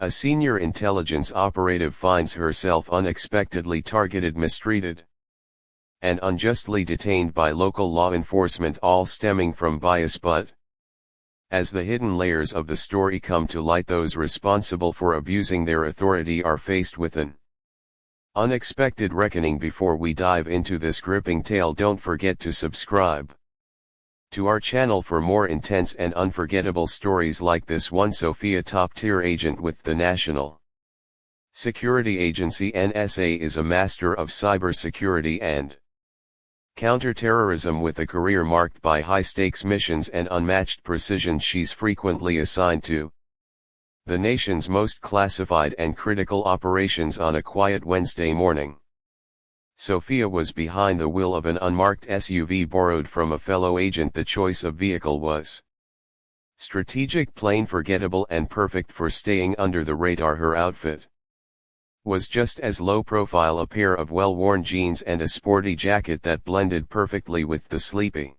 A senior intelligence operative finds herself unexpectedly targeted, mistreated, and unjustly detained by local law enforcement, all stemming from bias. But as the hidden layers of the story come to light, those responsible for abusing their authority are faced with an unexpected reckoning. Before we dive into this gripping tale, don't forget to subscribe to our channel for more intense and unforgettable stories like this one. Sophia, top-tier agent with the National Security Agency (NSA), is a master of cybersecurity and counterterrorism with a career marked by high-stakes missions and unmatched precision. She's frequently assigned to the nation's most classified and critical operations. On a quiet Wednesday morning, Sophia was behind the wheel of an unmarked SUV borrowed from a fellow agent. The choice of vehicle was strategic, plain, forgettable, and perfect for staying under the radar. Her outfit was just as low profile, a pair of well-worn jeans and a sporty jacket that blended perfectly with the sleepy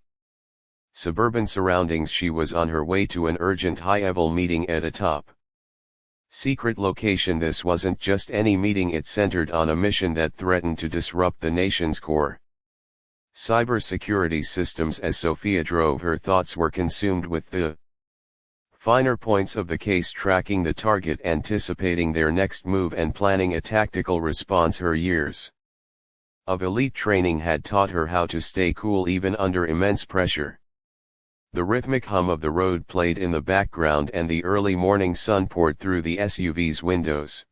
suburban surroundings. She was on her way to an urgent high-level meeting at a top secret location. This wasn't just any meeting, it centered on a mission that threatened to disrupt the nation's core cybersecurity systems. As Sophia drove, her thoughts were consumed with the finer points of the case, tracking the target, anticipating their next move, and planning a tactical response. Her years of elite training had taught her how to stay cool even under immense pressure. The rhythmic hum of the road played in the background, and the early morning sun poured through the SUV's windows,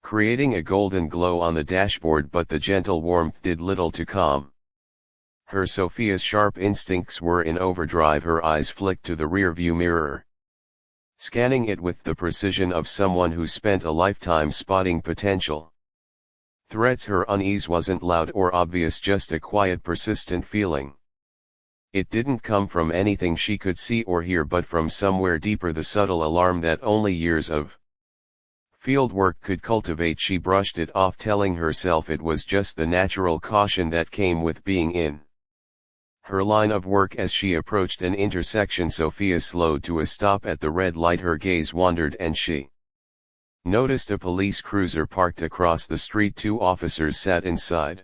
creating a golden glow on the dashboard. But the gentle warmth did little to calm her. Sophia's sharp instincts were in overdrive. Her eyes flicked to the rearview mirror, scanning it with the precision of someone who spent a lifetime spotting potential threats. Her unease wasn't loud or obvious, just a quiet, persistent feeling. It didn't come from anything she could see or hear, but from somewhere deeper, the subtle alarm that only years of field work could cultivate. She brushed it off, telling herself it was just the natural caution that came with being in her line of work. As she approached an intersection, Sophia slowed to a stop at the red light. Her gaze wandered, and she noticed a police cruiser parked across the street. Two officers sat inside,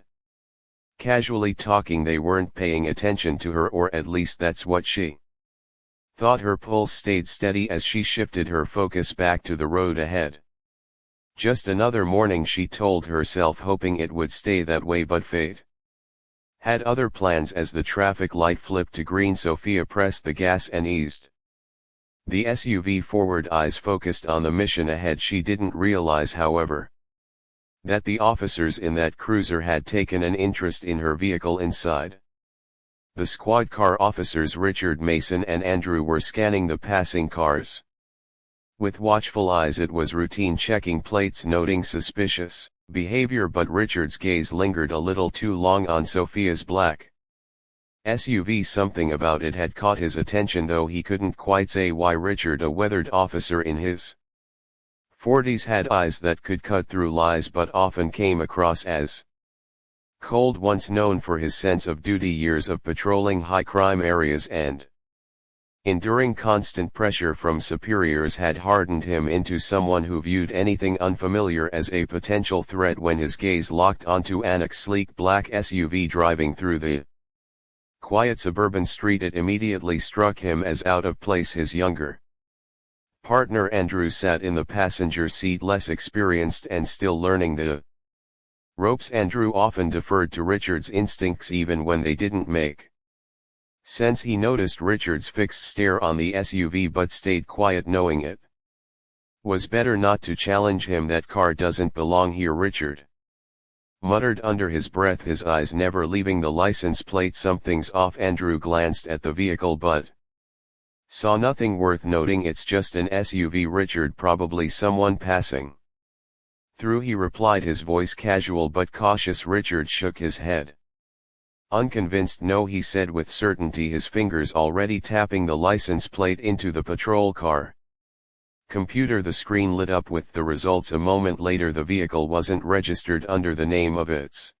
casually talking. They weren't paying attention to her, or at least that's what she thought. Her pulse stayed steady as she shifted her focus back to the road ahead. Just another morning, she told herself, hoping it would stay that way, but fate had other plans. As the traffic light flipped to green, Sophia pressed the gas and eased the SUV forward, eyes focused on the mission ahead. She didn't realize, however, that the officers in that cruiser had taken an interest in her vehicle. Inside, the squad car officers Richard, Mason, and Andrew were scanning the passing cars with watchful eyes. It was routine, checking plates, noting suspicious behavior, but Richard's gaze lingered a little too long on Sophia's black SUV. Something about it had caught his attention, though he couldn't quite say why. Richard, a weathered officer in his 40s, had eyes that could cut through lies, but often came across as cold. Once known for his sense of duty, years of patrolling high-crime areas and enduring constant pressure from superiors had hardened him into someone who viewed anything unfamiliar as a potential threat. When his gaze locked onto Anak's sleek black SUV driving through the quiet suburban street, it immediately struck him as out of place. His younger partner Andrew sat in the passenger seat, less experienced and still learning the ropes. Andrew often deferred to Richard's instincts even when they didn't make sense. He noticed Richard's fixed stare on the SUV but stayed quiet, knowing it was better not to challenge him. That car doesn't belong here, Richard muttered under his breath, his eyes never leaving the license plate. Something's off. Andrew glanced at the vehicle but saw nothing worth noting. It's just an SUV, Richard, probably someone passing through, he replied, his voice casual but cautious. Richard shook his head, unconvinced. No, he said with certainty, his fingers already tapping the license plate into the patrol car computer. The screen lit up with the results. A moment later, the vehicle wasn't registered under the name of its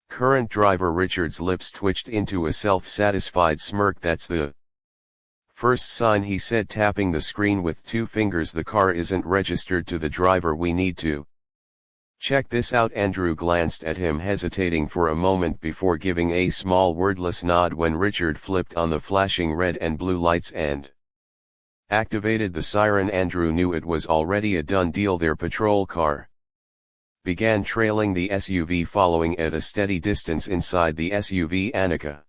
current driver. Richard's lips twitched into a self-satisfied smirk. That's the First sign, he said, tapping the screen with 2 fingers. The car isn't registered to the driver. We need to check this out. Andrew glanced at him, hesitating for a moment before giving a small wordless nod when Richard flipped on the flashing red and blue lights and activated the siren. Andrew knew it was already a done deal. Their patrol car began trailing the SUV, following at a steady distance. Inside the SUV, Annika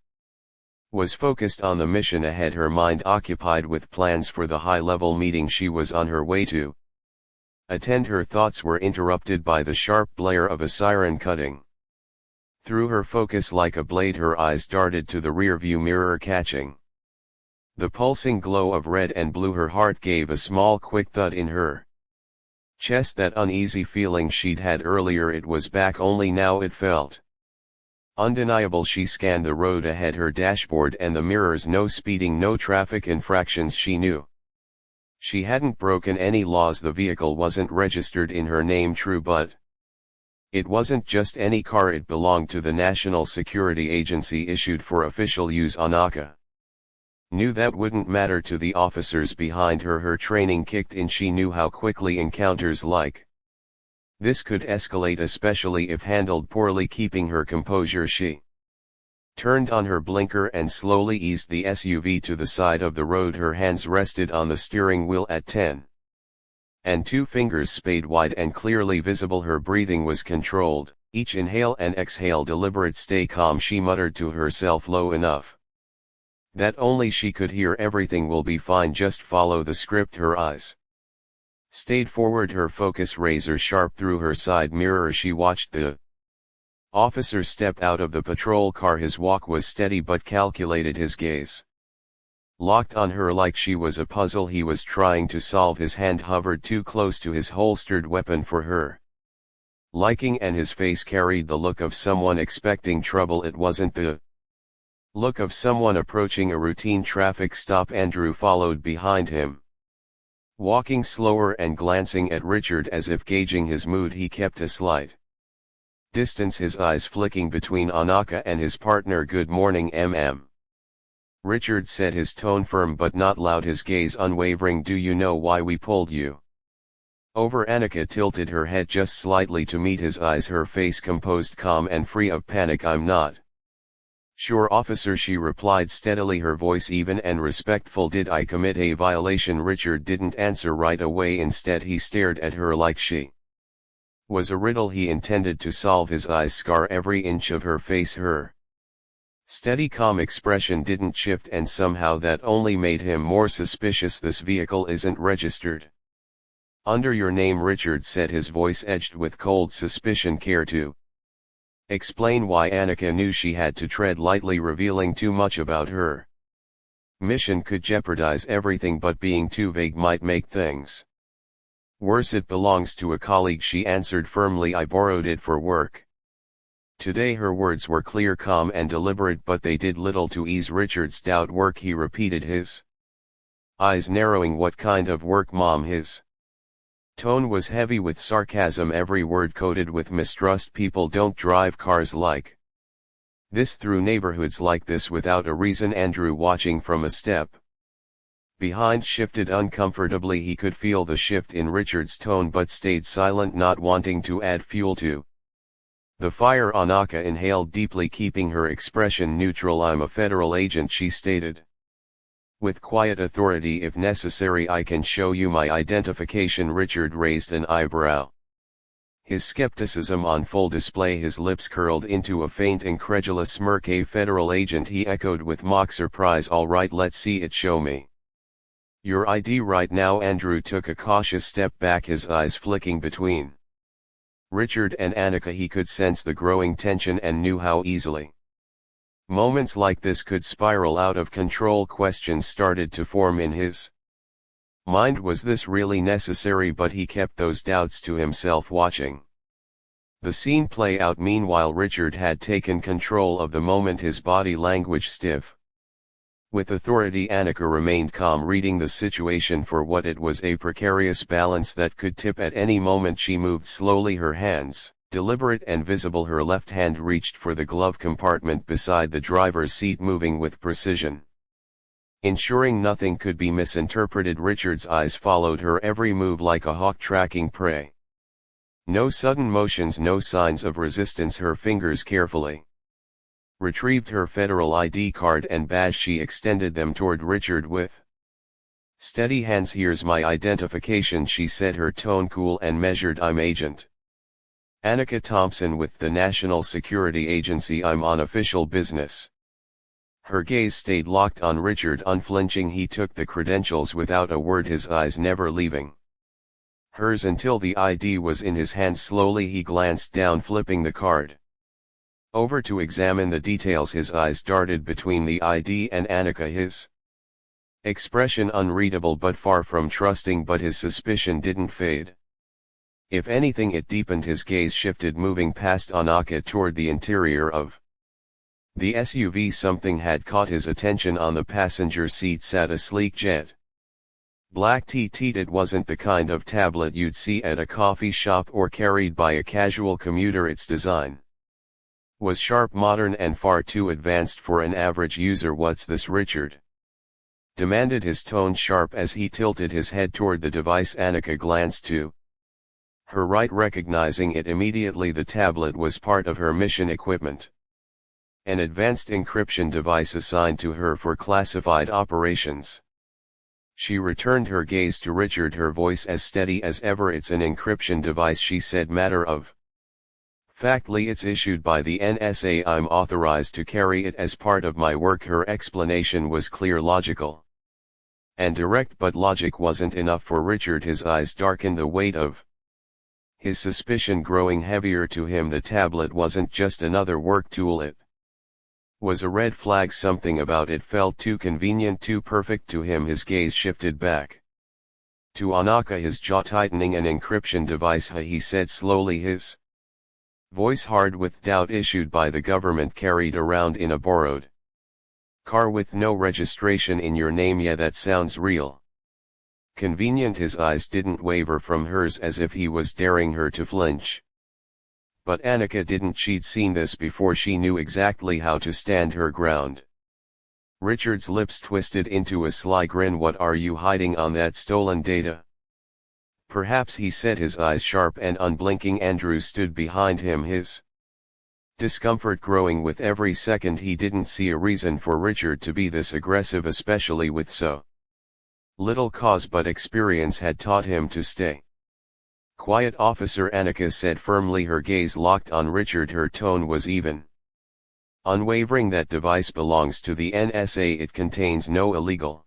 was focused on the mission ahead, her mind occupied with plans for the high-level meeting she was on her way to attend. Her thoughts were interrupted by the sharp blare of a siren cutting through her focus like a blade. Her eyes darted to the rearview mirror, catching the pulsing glow of red and blue. Her heart gave a small quick thud in her chest. That uneasy feeling she'd had earlier, it was back, only now it felt undeniable. She scanned the road ahead, her dashboard and the mirrors. No speeding, no traffic infractions. She knew she hadn't broken any laws. The vehicle wasn't registered in her name, true, but it wasn't just any car. It belonged to the National Security Agency, issued for official use. Annika knew that wouldn't matter to the officers behind her. Her training kicked in. She knew how quickly encounters like this could escalate, especially if handled poorly. Keeping her composure, she turned on her blinker and slowly eased the SUV to the side of the road. Her hands rested on the steering wheel at 10 and 2 fingers spade wide and clearly visible. Her breathing was controlled, each inhale and exhale deliberate. Stay calm, she muttered to herself, low enough that only she could hear. Everything will be fine, just follow the script. Her eyes stayed forward, her focus razor sharp. Through her side mirror she watched the officer step out of the patrol car. His walk was steady but calculated, his gaze locked on her like she was a puzzle he was trying to solve. His hand hovered too close to his holstered weapon for her liking, and his face carried the look of someone expecting trouble. It wasn't the look of someone approaching a routine traffic stop. Andrew followed behind him, walking slower and glancing at Richard as if gauging his mood. He kept a slight distance, his eyes flicking between Annika and his partner. Good morning, mm. Richard said, his tone firm but not loud, his gaze unwavering. Do you know why we pulled you over? Annika tilted her head just slightly to meet his eyes, her face composed, calm and free of panic. I'm not sure, officer, she replied steadily, her voice even and respectful. Did I commit a violation? Richard didn't answer right away. Instead he stared at her like she was a riddle he intended to solve. His eyes scar every inch of her face. Her steady calm expression didn't shift, and somehow that only made him more suspicious. This vehicle isn't registered under your name, Richard said, his voice edged with cold suspicion. Care to explain why? Annika knew she had to tread lightly. Revealing too much about her mission could jeopardize everything, but being too vague might make things worse. It belongs to a colleague, she answered firmly. I borrowed it for work today. Her words were clear, calm and deliberate, but they did little to ease Richard's doubt. Work, he repeated, his eyes narrowing. What kind of work, Mom? His tone was heavy with sarcasm, every word coated with mistrust. People don't drive cars like this through neighborhoods like this without a reason. Andrew, watching from a step behind, shifted uncomfortably. He could feel the shift in Richard's tone but stayed silent, not wanting to add fuel to the fire. Annika inhaled deeply, keeping her expression neutral. I'm a federal agent, she stated with quiet authority. If necessary, I can show you my identification. Richard raised an eyebrow, his skepticism on full display. His lips curled into a faint incredulous smirk. A federal agent, he echoed with mock surprise. All right, let's see it. Show me your ID right now. Andrew took a cautious step back, his eyes flicking between Richard and Annika. He could sense the growing tension and knew how easily moments like this could spiral out of control. Questions started to form in his mind. Was this really necessary? But he kept those doubts to himself, watching the scene play out. Meanwhile, Richard had taken control of the moment, his body language stiff with authority. Annika remained calm, reading the situation for what it was, a precarious balance that could tip at any moment. She moved slowly, her hands deliberate and visible. Her left hand reached for the glove compartment beside the driver's seat, moving with precision. Ensuring nothing could be misinterpreted, Richard's eyes followed her every move like a hawk tracking prey. No sudden motions, no signs of resistance. Her fingers carefully retrieved her federal ID card and badge. She extended them toward Richard with steady hands. "Here's my identification," she said, her tone cool and measured. "I'm Agent Annika Thompson with the National Security Agency. I'm on official business." Her gaze stayed locked on Richard, unflinching. He took the credentials without a word, his eyes never leaving hers until the ID was in his hand. Slowly he glanced down, flipping the card over to examine the details. His eyes darted between the ID and Annika, his expression unreadable but far from trusting. But his suspicion didn't fade. If anything, it deepened. His gaze shifted, moving past Annika toward the interior of the SUV. Something had caught his attention. On the passenger seat sat a sleek jet black TT. It wasn't the kind of tablet you'd see at a coffee shop or carried by a casual commuter. Its design was sharp, modern, and far too advanced for an average user. "What's this?" Richard demanded, his tone sharp as he tilted his head toward the device. Annika glanced to her right, recognizing it immediately. The tablet was part of her mission equipment, an advanced encryption device assigned to her for classified operations. She returned her gaze to Richard, her voice as steady as ever. "It's an encryption device," she said, matter of factly. "It's issued by the NSA. I'm authorized to carry it as part of my work." Her explanation was clear, logical, and direct, but logic wasn't enough for Richard. His eyes darkened, the weight of his suspicion growing heavier. To him, the tablet wasn't just another work tool, it was a red flag. Something about it felt too convenient, too perfect. To him, his gaze shifted back to Annika, his jaw tightening. "An encryption device, huh?" he said slowly, his voice hard with doubt. "Issued by the government, carried around in a borrowed car with no registration in your name. Yeah, that sounds real convenient." His eyes didn't waver from hers, as if he was daring her to flinch. But Annika didn't. She'd seen this before. She knew exactly how to stand her ground. Richard's lips twisted into a sly grin. "What are you hiding on that stolen data?" "Perhaps," he said, his eyes sharp and unblinking. Andrew stood behind him, his discomfort growing with every second. He didn't see a reason for Richard to be this aggressive, especially with so little cause, but experience had taught him to stay quiet. "Officer," Annika said firmly, her gaze locked on Richard. Her tone was even, unwavering. "That device belongs to the NSA. It contains no illegal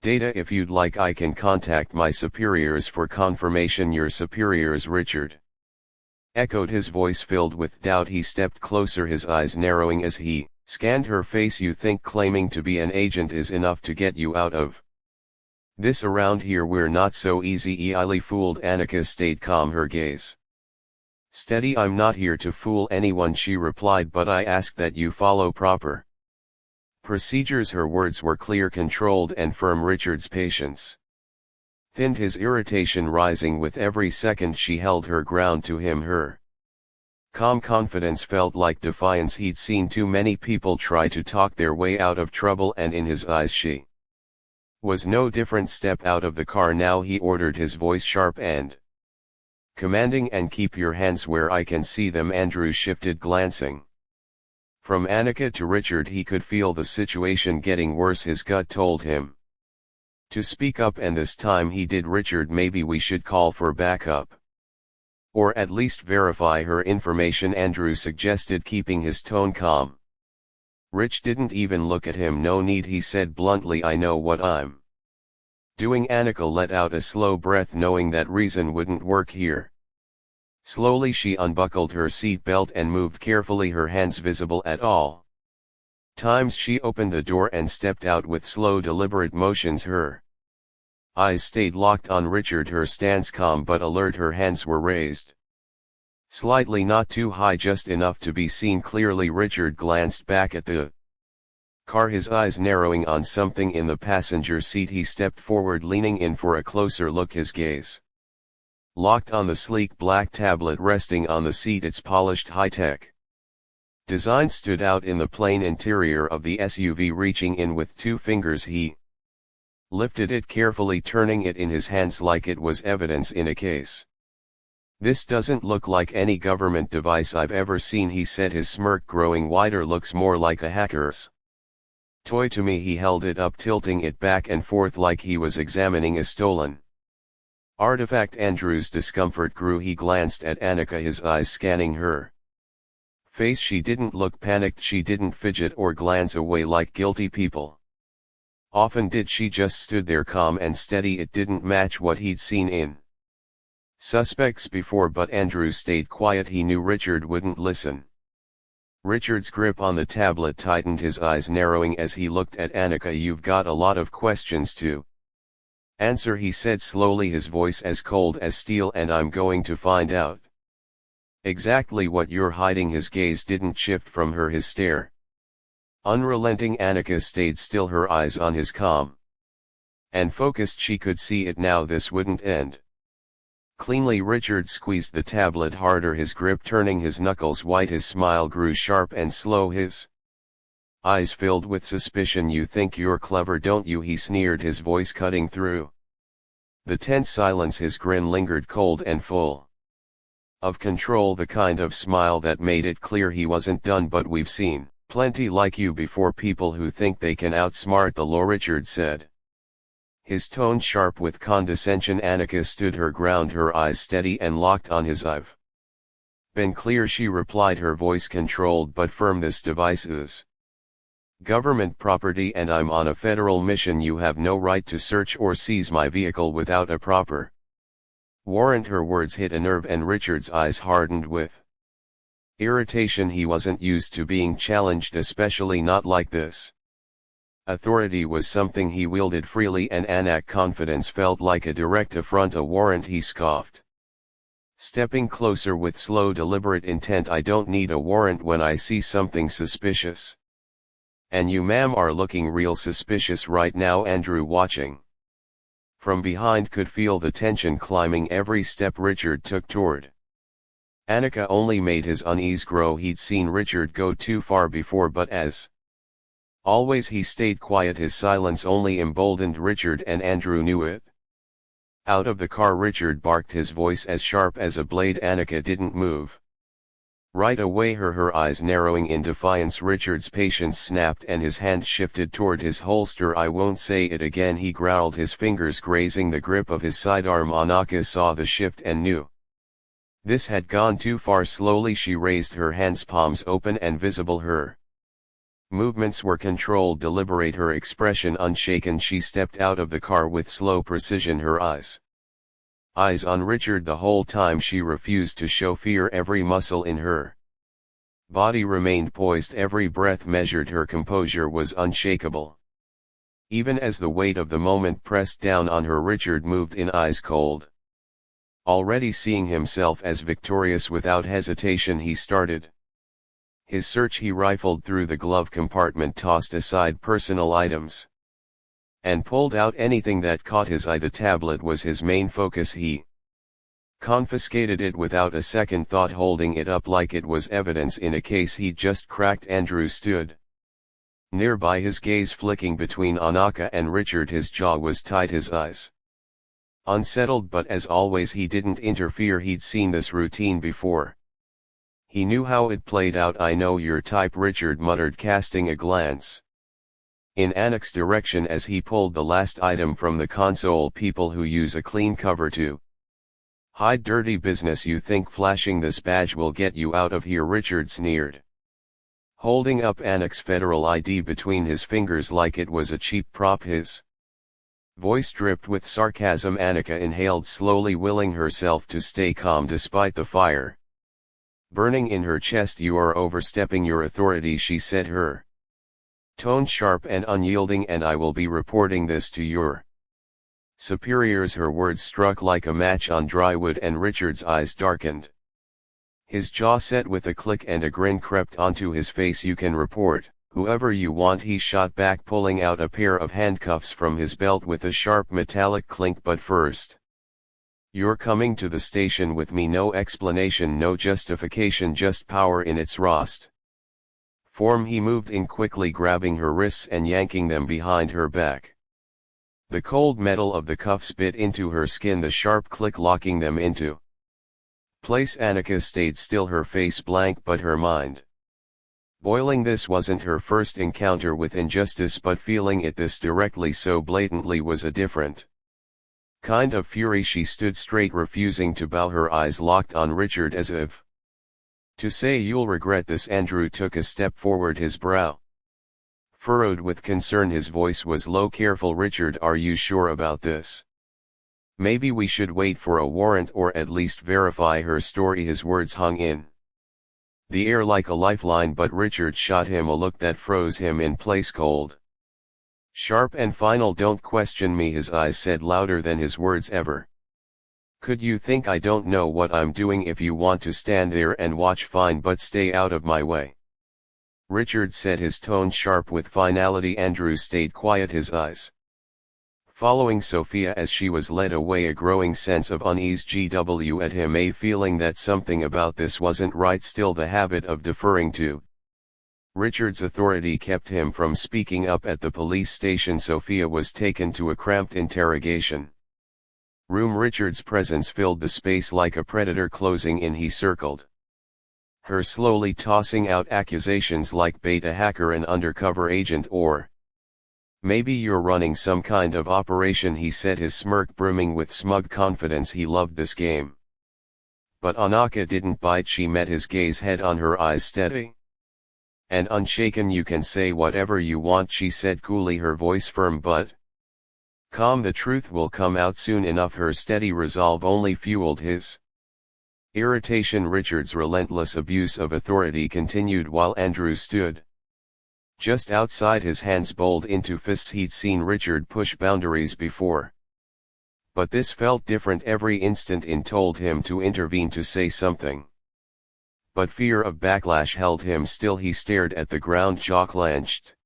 data. If you'd like, I can contact my superiors for confirmation." "Your superiors?" Richard echoed, his voice filled with doubt. He stepped closer, his eyes narrowing as he scanned her face. "You think claiming to be an agent is enough to get you out of this? Around here we're not so easily fooled." Annika stayed calm, her gaze steady. "I'm not here to fool anyone," she replied, "but I ask that you follow proper procedures." Her words were clear, controlled, and firm. Richard's patience thinned, his irritation rising with every second she held her ground. To him, her calm confidence felt like defiance. He'd seen too many people try to talk their way out of trouble, and in his eyes she was no different. "Step out of the car now," he ordered, his voice sharp and commanding. "And keep your hands where I can see them." Andrew shifted, glancing from Annika to Richard. He could feel the situation getting worse. His gut told him to speak up, and this time he did. "Richard, maybe we should call for backup, or at least verify her information," Andrew suggested, keeping his tone calm. Rich didn't even look at him. "No need," he said bluntly. "I know what I'm doing." Annika let out a slow breath, knowing that reason wouldn't work here. Slowly she unbuckled her seat belt and moved carefully, her hands visible at all times. She opened the door and stepped out with slow, deliberate motions. Her eyes stayed locked on Richard, her stance calm but alert. Her hands were raised slightly, not too high, just enough to be seen clearly. Richard glanced back at the car, his eyes narrowing on something in the passenger seat. He stepped forward, leaning in for a closer look, his gaze locked on the sleek black tablet resting on the seat, its polished high-tech Design stood out in the plain interior of the SUV. Reaching in with 2 fingers, he lifted it carefully, turning it in his hands like it was evidence in a case. "This doesn't look like any government device I've ever seen," he said, his smirk growing wider. "Looks more like a hacker's toy to me." He held it up, tilting it back and forth like he was examining a stolen artifact. Andrew's discomfort grew. He glanced at Annika, his eyes scanning her face. She didn't look panicked, she didn't fidget or glance away like guilty people often did. She just stood there, calm and steady. It didn't match what he'd seen in suspects before, but Andrew stayed quiet. He knew Richard wouldn't listen. Richard's grip on the tablet tightened, his eyes narrowing as he looked at Annika. "You've got a lot of questions to answer," he said slowly, his voice as cold as steel, "and I'm going to find out exactly what you're hiding." His gaze didn't shift from her, his stare unrelenting. Annika stayed still, her eyes on his, calm and focused. She could see it now, this wouldn't end cleanly. Richard squeezed the tablet harder, his grip turning his knuckles white. His smile grew sharp and slow, his eyes filled with suspicion. "You think you're clever, don't you?" he sneered, his voice cutting through the tense silence. His grin lingered, cold and full of control, the kind of smile that made it clear he wasn't done. "But we've seen plenty like you before, people who think they can outsmart the law," Richard said, his tone sharp with condescension. Annika stood her ground, her eyes steady and locked on his. "I've been clear," she replied, her voice controlled but firm. "This device is government property and I'm on a federal mission. You have no right to search or seize my vehicle without a proper warrant." Her words hit a nerve and Richard's eyes hardened with irritation. He wasn't used to being challenged, especially not like this. Authority was something he wielded freely, and Anak's confidence felt like a direct affront. "A warrant?" he scoffed, stepping closer with slow, deliberate intent. "I don't need a warrant when I see something suspicious. And you, ma'am, are looking real suspicious right now." Andrew, watching from behind, could feel the tension climbing every step Richard took toward Annika only made his unease grow. He'd seen Richard go too far before, but as always he stayed quiet. His silence only emboldened Richard, and Andrew knew it. Out of the car Richard barked, his voice as sharp as a blade. Annika didn't move right away, her eyes narrowing in defiance. Richard's patience snapped and his hand shifted toward his holster. "I won't say it again," he growled, his fingers grazing the grip of his sidearm. Annika saw the shift and knew this had gone too far. Slowly she raised her hands, palms open and visible. Her movements were controlled, deliberate, her expression unshaken. She stepped out of the car with slow precision, her eyes on Richard the whole time. She refused to show fear. Every muscle in her body remained poised, every breath measured. Her composure was unshakable. Even as the weight of the moment pressed down on her, Richard moved in, eyes cold. Already seeing himself as victorious, without hesitation he started his search. He rifled through the glove compartment, tossed aside personal items, and pulled out anything that caught his eye. The tablet was his main focus. He confiscated it without a second thought, holding it up like it was evidence in a case he'd just cracked. Andrew stood nearby, his gaze flicking between Annika and Richard. His jaw was tight, his eyes unsettled, but as always he didn't interfere. He'd seen this routine before. He knew how it played out. "I know your type," Richard muttered, casting a glance in Annik's direction as he pulled the last item from the console. "People who use a clean cover to hide dirty business. You think flashing this badge will get you out of here?" Richard sneered, holding up Annik's federal ID between his fingers like it was a cheap prop. His voice dripped with sarcasm. Annika inhaled slowly, willing herself to stay calm despite the fire burning in her chest. "You are overstepping your authority," she said, her tone sharp and unyielding, "and I will be reporting this to your superiors." Her words struck like a match on dry wood, and Richard's eyes darkened. His jaw set with a click and a grin crept onto his face. "You can report whoever you want," he shot back, pulling out a pair of handcuffs from his belt with a sharp metallic clink. "But first, you're coming to the station with me. No explanation, no justification, just power in its rawest form he moved in quickly, grabbing her wrists and yanking them behind her back. The cold metal of the cuffs bit into her skin, the sharp click locking them into place. Annika stayed still, her face blank but her mind boiling. This wasn't her first encounter with injustice, but feeling it this directly, so blatantly, was a different kind of fury. She stood straight, refusing to bow, her eyes locked on Richard as if to say, "You'll regret this." Andrew took a step forward, his brow furrowed with concern. His voice was low. "Careful, Richard, are you sure about this? Maybe we should wait for a warrant, or at least verify her story." His words hung in the air like a lifeline, but Richard shot him a look that froze him in place, cold, sharp and final. "Don't question me," his eyes said louder than his words ever could. "You think I don't know what I'm doing? If you want to stand there and watch, fine, but stay out of my way." Richard said, his tone sharp with finality. Andrew stayed quiet, his eyes following Sophia as she was led away, a growing sense of unease GW at him, a feeling that something about this wasn't right. Still, the habit of deferring to Richard's authority kept him from speaking up. At the police station, Sophia was taken to a cramped interrogation room. Richard's presence filled the space like a predator closing in. He circled her, slowly tossing out accusations like bait, a hacker, an undercover agent, or maybe you're running some kind of operation, he said, his smirk brimming with smug confidence. He loved this game. But Annika didn't bite. She met his gaze head on, her eyes steady and unshaken. "You can say whatever you want," she said coolly, her voice firm but calm. "The truth will come out soon enough." Her steady resolve only fueled his irritation. Richard's relentless abuse of authority continued while Andrew stood just outside, his hands bowled into fists. He'd seen Richard push boundaries before, but this felt different. Every instant in told him to intervene, to say something. But fear of backlash held him still. He stared at the ground, jaw clenched,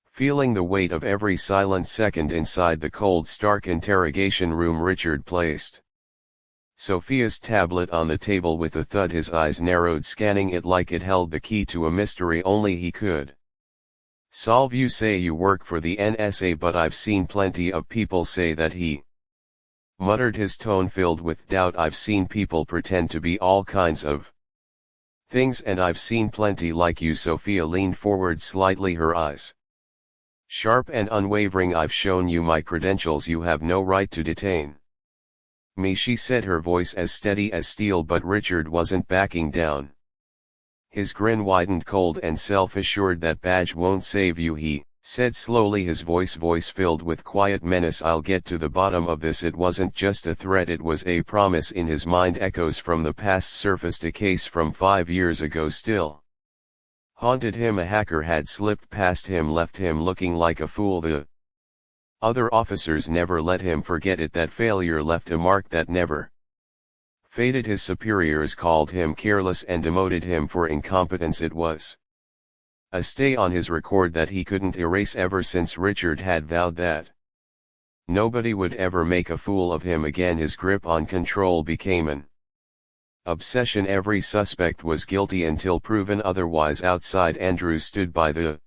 feeling the weight of every silent second inside the cold, stark interrogation room. Richard placed Sophia's tablet on the table with a thud, his eyes narrowed, scanning it like it held the key to a mystery only he could solve. "You say you work for the NSA, but I've seen plenty of people say that," he muttered, his tone filled with doubt. "I've seen people pretend to be all kinds of things, and I've seen plenty like you." Sophia leaned forward slightly, her eyes sharp and unwavering. "I've shown you my credentials. You have no right to detain me," she said, her voice as steady as steel. But Richard wasn't backing down. His grin widened, cold and self-assured. "That badge won't save you," he said slowly, his voice filled with quiet menace. "I'll get to the bottom of this." It wasn't just a threat, it was a promise. In his mind, echoes from the past surfaced, a case from 5 years ago still haunted him. A hacker had slipped past him, left him looking like a fool. The other officers never let him forget it. That failure left a mark that never faded. His superiors called him careless and demoted him for incompetence. It was a stay on his record that he couldn't erase. Ever since Richard had vowed that nobody would ever make a fool of him again, his grip on control became an obsession. Every suspect was guilty until proven otherwise. Outside, Andrew stood by the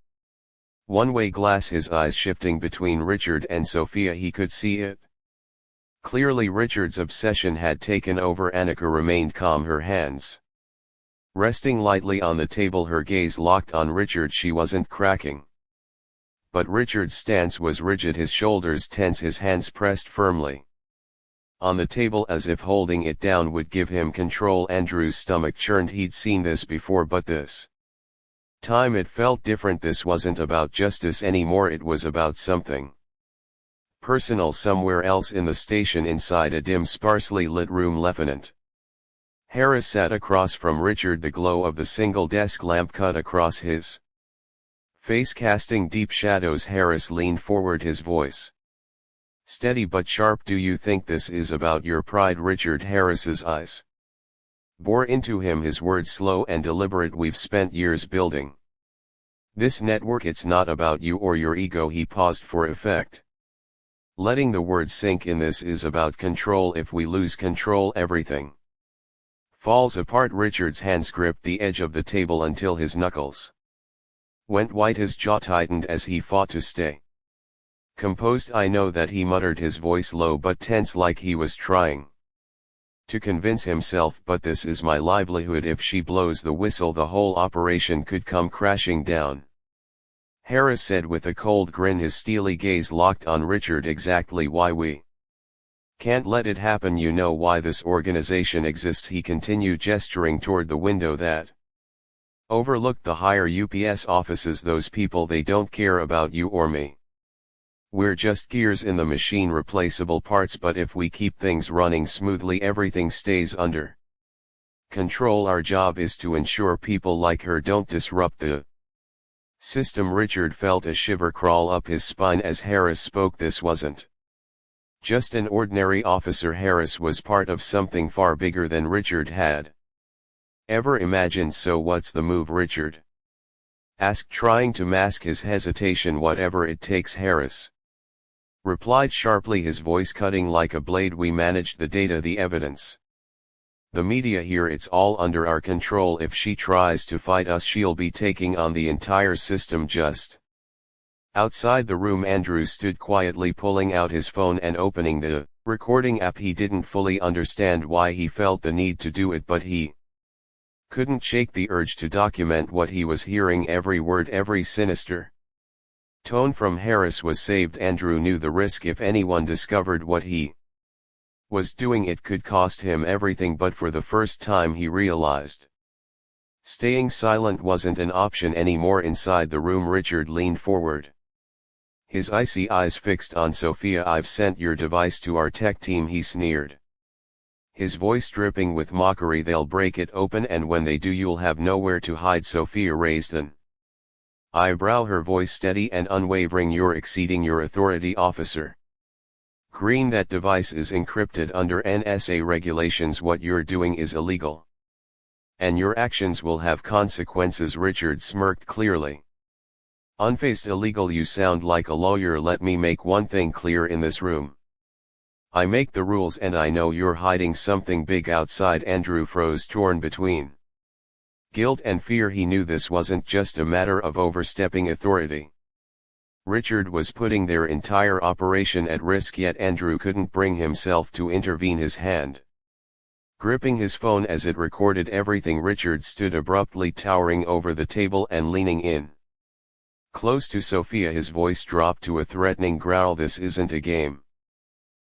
one-way glass, his eyes shifting between Richard and Sophia. He could see it clearly. Richard's obsession had taken over. Annika remained calm, her hands resting lightly on the table, her gaze locked on Richard. She wasn't cracking. But Richard's stance was rigid, his shoulders tense, his hands pressed firmly on the table as if holding it down would give him control. Andrew's stomach churned. He'd seen this before, but this time it felt different. This wasn't about justice anymore, it was about something personal. Somewhere else in the station, inside a dim, sparsely lit room, Lieutenant Harris sat across from Richard. The glow of the single desk lamp cut across his face, casting deep shadows. Harris leaned forward, his voice steady but sharp. "Do you think this is about your pride?" Richard Harris's eyes bore into him, his words slow and deliberate. "We've spent years building this network. It's not about you or your ego." He paused for effect, letting the words sink in. "This is about control. If we lose control, everything falls apart." Richard's hands gripped the edge of the table until his knuckles went white, his jaw tightened as he fought to stay composed. I know that, he muttered, his voice low but tense, like he was trying to convince himself, but this is my livelihood. If she blows the whistle, the whole operation could come crashing down. Harris said with a cold grin, his steely gaze locked on Richard. Exactly why we can't let it happen. You know why this organization exists, he continued, gesturing toward the window that overlooked the higher UPS offices. Those people, they don't care about you or me. We're just gears in the machine, replaceable parts, but if we keep things running smoothly, everything stays under control. Our job is to ensure people like her don't disrupt the system. Richard felt a shiver crawl up his spine as Harris spoke. This wasn't just an ordinary officer. Harris was part of something far bigger than Richard had ever imagined. So what's the move, Richard asked, trying to mask his hesitation. Whatever it takes, Harris replied sharply, his voice cutting like a blade. We managed the data, the evidence, the media here. It's all under our control. If she tries to fight us, she'll be taking on the entire system. Just outside the room, Andrew stood quietly, pulling out his phone and opening the recording app. He didn't fully understand why he felt the need to do it, but he couldn't shake the urge to document what he was hearing. Every word, every sinister tone from Harris was saved. Andrew knew the risk. If anyone discovered what he was doing, it could cost him everything. But for the first time he realized staying silent wasn't an option anymore. Inside the room, Richard leaned forward, his icy eyes fixed on Sophia. I've sent your device to our tech team, he sneered, his voice dripping with mockery. They'll break it open, and when they do, you'll have nowhere to hide. Sophia raised an eyebrow, her voice steady and unwavering. You're exceeding your authority, Officer Green. That device is encrypted under NSA regulations. What you're doing is illegal, and your actions will have consequences. Richard smirked, clearly unfazed. Illegal? You sound like a lawyer. Let me make one thing clear in this room. I make the rules, and I know you're hiding something big outside. Andrew froze, torn between guilt and fear. He knew this wasn't just a matter of overstepping authority. Richard was putting their entire operation at risk, yet Andrew couldn't bring himself to intervene. His hand gripping his phone as it recorded everything. Richard stood abruptly, towering over the table and leaning in close to Sophia. His voice dropped to a threatening growl. This isn't a game,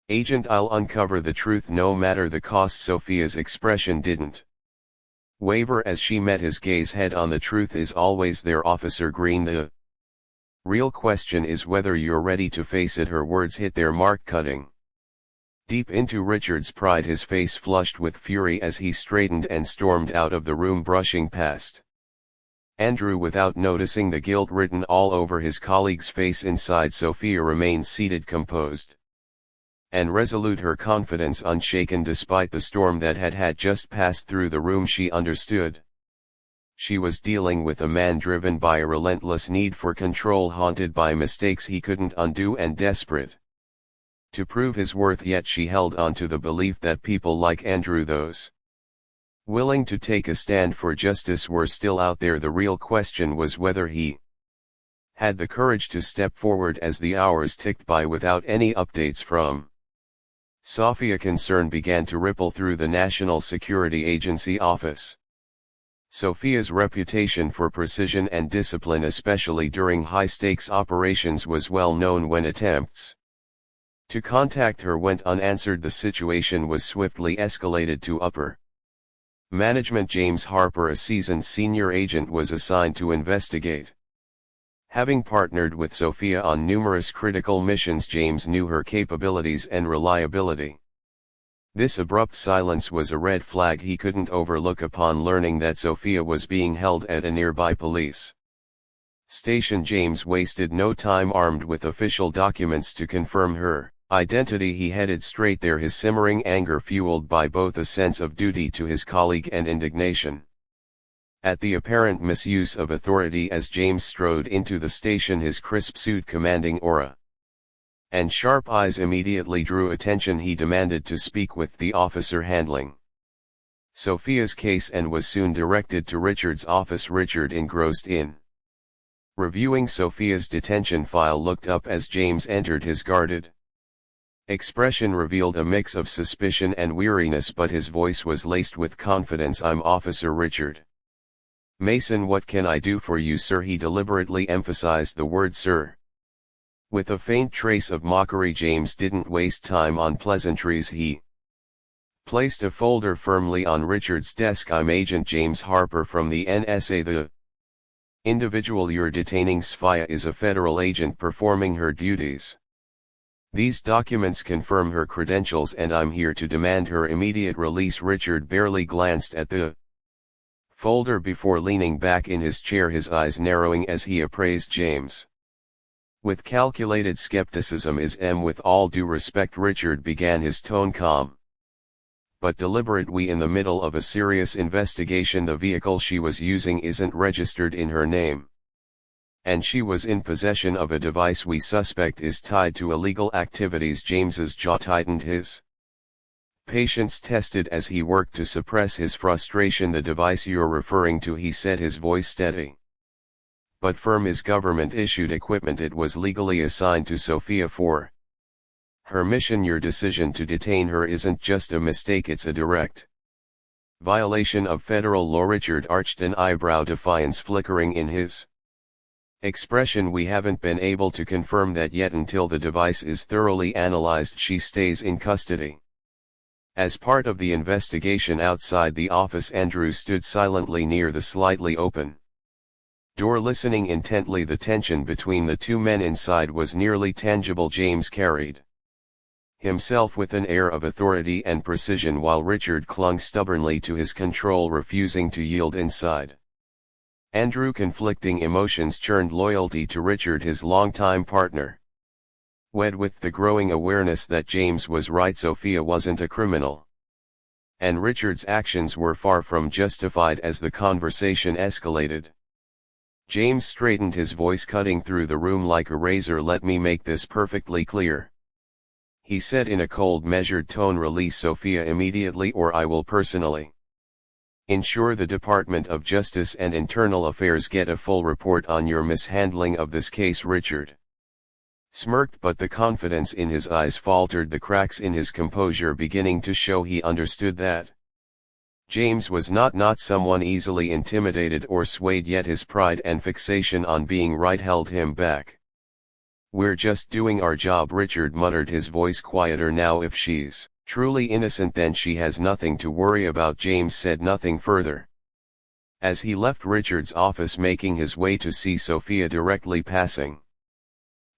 Agent. I'll uncover the truth, no matter the cost. Sophia's expression didn't waver as she met his gaze head on. The truth is always there, Officer Green. The real question is whether you're ready to face it. Her words hit their mark, cutting deep into Richard's pride. His face flushed with fury as he straightened and stormed out of the room, brushing past Andrew without noticing the guilt written all over his colleague's face. Inside, Sophia remained seated, composed and resolute, her confidence unshaken despite the storm that had just passed through the room. She understood. She was dealing with a man driven by a relentless need for control, haunted by mistakes he couldn't undo, and desperate to prove his worth. Yet she held on to the belief that people like Andrew, those willing to take a stand for justice, were still out there. The real question was whether he had the courage to step forward. As the hours ticked by without any updates from Sophia, concern began to ripple through the National Security Agency office. Sophia's reputation for precision and discipline, especially during high-stakes operations, was well known. When attempts to contact her went unanswered, the situation was swiftly escalated to upper management. James Harper, a seasoned senior agent, was assigned to investigate. Having partnered with Sophia on numerous critical missions, James knew her capabilities and reliability. This abrupt silence was a red flag he couldn't overlook. Upon learning that Sophia was being held at a nearby police station, James wasted no time. Armed with official documents to confirm her identity, he headed straight there, his simmering anger fueled by both a sense of duty to his colleague and indignation at the apparent misuse of authority. As James strode into the station, his crisp suit, commanding aura, and sharp eyes immediately drew attention. He demanded to speak with the officer handling Sophia's case and was soon directed to Richard's office. Richard, engrossed in Reviewing Sophia's detention file, looked up as James entered. His guarded expression revealed a mix of suspicion and weariness, but his voice was laced with confidence. "I'm Officer Richard Mason. What can I do for you, sir?" He deliberately emphasized the word sir. With a faint trace of mockery, James didn't waste time on pleasantries. He placed a folder firmly on Richard's desk. "I'm Agent James Harper from the NSA. The individual you're detaining, Sophia, is a federal agent performing her duties. These documents confirm her credentials, and I'm here to demand her immediate release." Richard barely glanced at the folder before leaning back in his chair, his eyes narrowing as he appraised James with calculated skepticism. With all due respect," Richard began, his tone calm but deliberate, "we in the middle of a serious investigation. The vehicle she was using isn't registered in her name, and she was in possession of a device we suspect is tied to illegal activities." James's jaw tightened, his patience tested as he worked to suppress his frustration. "The device you're referring to," he said, his voice steady but firm, "is government-issued equipment. It was legally assigned to Sophia for her mission. Your decision to detain her isn't just a mistake, it's a direct violation of federal law." Richard arched an eyebrow, defiance flickering in his expression. "We haven't been able to confirm that yet. Until the device is thoroughly analyzed, she stays in custody." As part of the investigation outside the office, Andrew stood silently near the slightly open door, listening intently. The tension between the two men inside was nearly tangible. James carried himself with an air of authority and precision, while Richard clung stubbornly to his control, refusing to yield inside. Andrew, conflicting emotions churned: loyalty to Richard, his longtime partner, wed with the growing awareness that James was right. Sophia wasn't a criminal, and Richard's actions were far from justified. As the conversation escalated, James straightened, his voice cutting through the room like a razor. "Let me make this perfectly clear," he said in a cold, measured tone. "Release Sophia immediately, or I will personally ensure the Department of Justice and Internal Affairs get a full report on your mishandling of this case." Richard smirked, but the confidence in his eyes faltered, the cracks in his composure beginning to show. He understood that James was not someone easily intimidated or swayed, yet his pride and fixation on being right held him back. "We're just doing our job," Richard muttered, his voice quieter now. "If she's truly innocent, then she has nothing to worry about." James said nothing further as he left Richard's office, making his way to see Sophia directly passing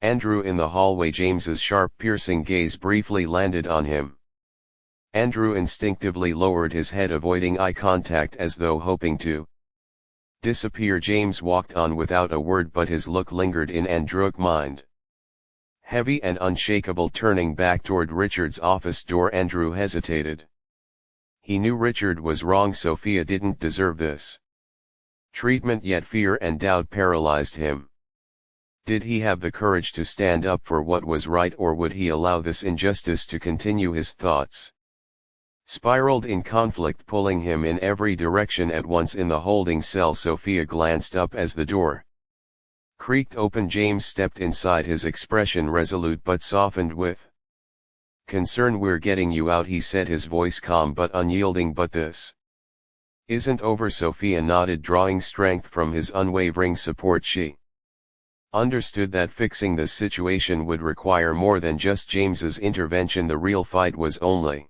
Andrew in the hallway. James's sharp, piercing gaze briefly landed on him. Andrew instinctively lowered his head, avoiding eye contact as though hoping to disappear. James walked on without a word, but his look lingered in Andrew's mind, heavy and unshakable. Turning back toward Richard's office door, Andrew hesitated. He knew Richard was wrong. Sophia didn't deserve this treatment, yet fear and doubt paralyzed him. Did he have the courage to stand up for what was right, or would he allow this injustice to continue? His thoughts spiraled in conflict, pulling him in every direction at once. In the holding cell, Sophia glanced up as the door creaked open. James stepped inside, his expression resolute but softened with concern. "We're getting you out," he said, his voice calm but unyielding. "But this isn't over." Sophia nodded, drawing strength from his unwavering support. She understood that fixing the situation would require more than just James's intervention. The real fight was only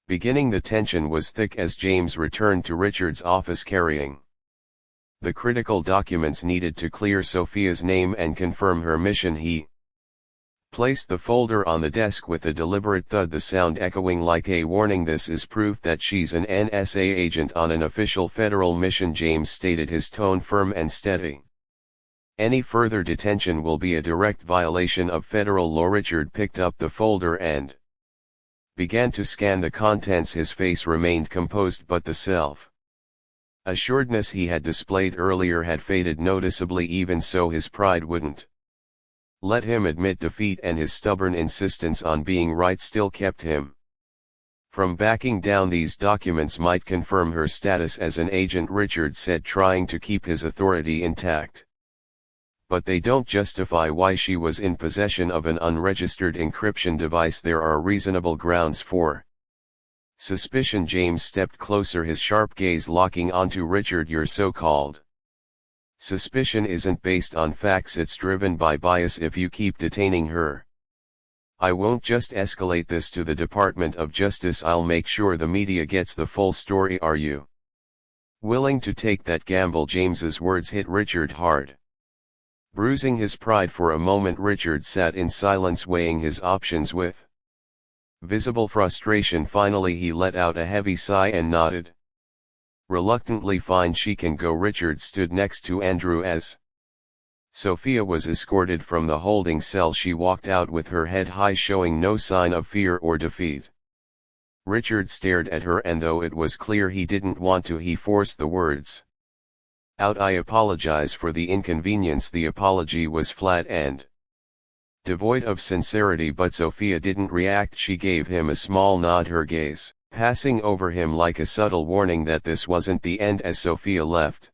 beginning. The tension was thick as James returned to Richard's office carrying the critical documents needed to clear Sophia's name and confirm her mission. He placed the folder on the desk with a deliberate thud, the sound echoing like a warning. "This is proof that she's an NSA agent on an official federal mission," James stated, his tone firm and steady. "Any further detention will be a direct violation of federal law." Richard picked up the folder and began to scan the contents. His face remained composed, but the self-assuredness he had displayed earlier had faded noticeably. Even so, his pride wouldn't let him admit defeat, and his stubborn insistence on being right still kept him from backing down. "These documents might confirm her status as an agent," Richard said, trying to keep his authority intact. but they don't justify why she was in possession of an unregistered encryption device. There are reasonable grounds for suspicion. James stepped closer, his sharp gaze locking onto Richard. Your so-called suspicion isn't based on facts, it's driven by bias. If you keep detaining her, I won't just escalate this to the Department of Justice, I'll make sure the media gets the full story. Are you willing to take that gamble? James's words hit Richard hard, bruising his pride. For a moment Richard sat in silence, weighing his options with visible frustration. Finally he let out a heavy sigh and nodded reluctantly. Fine, she can go. Richard stood next to Andrew as Sophia was escorted from the holding cell. She walked out with her head high, showing no sign of fear or defeat. Richard stared at her, and though it was clear he didn't want to, he forced the words out. I apologize for the inconvenience. The apology was flat and devoid of sincerity, but Sophia didn't react. She gave him a small nod, her gaze passing over him like a subtle warning that this wasn't the end. As Sophia left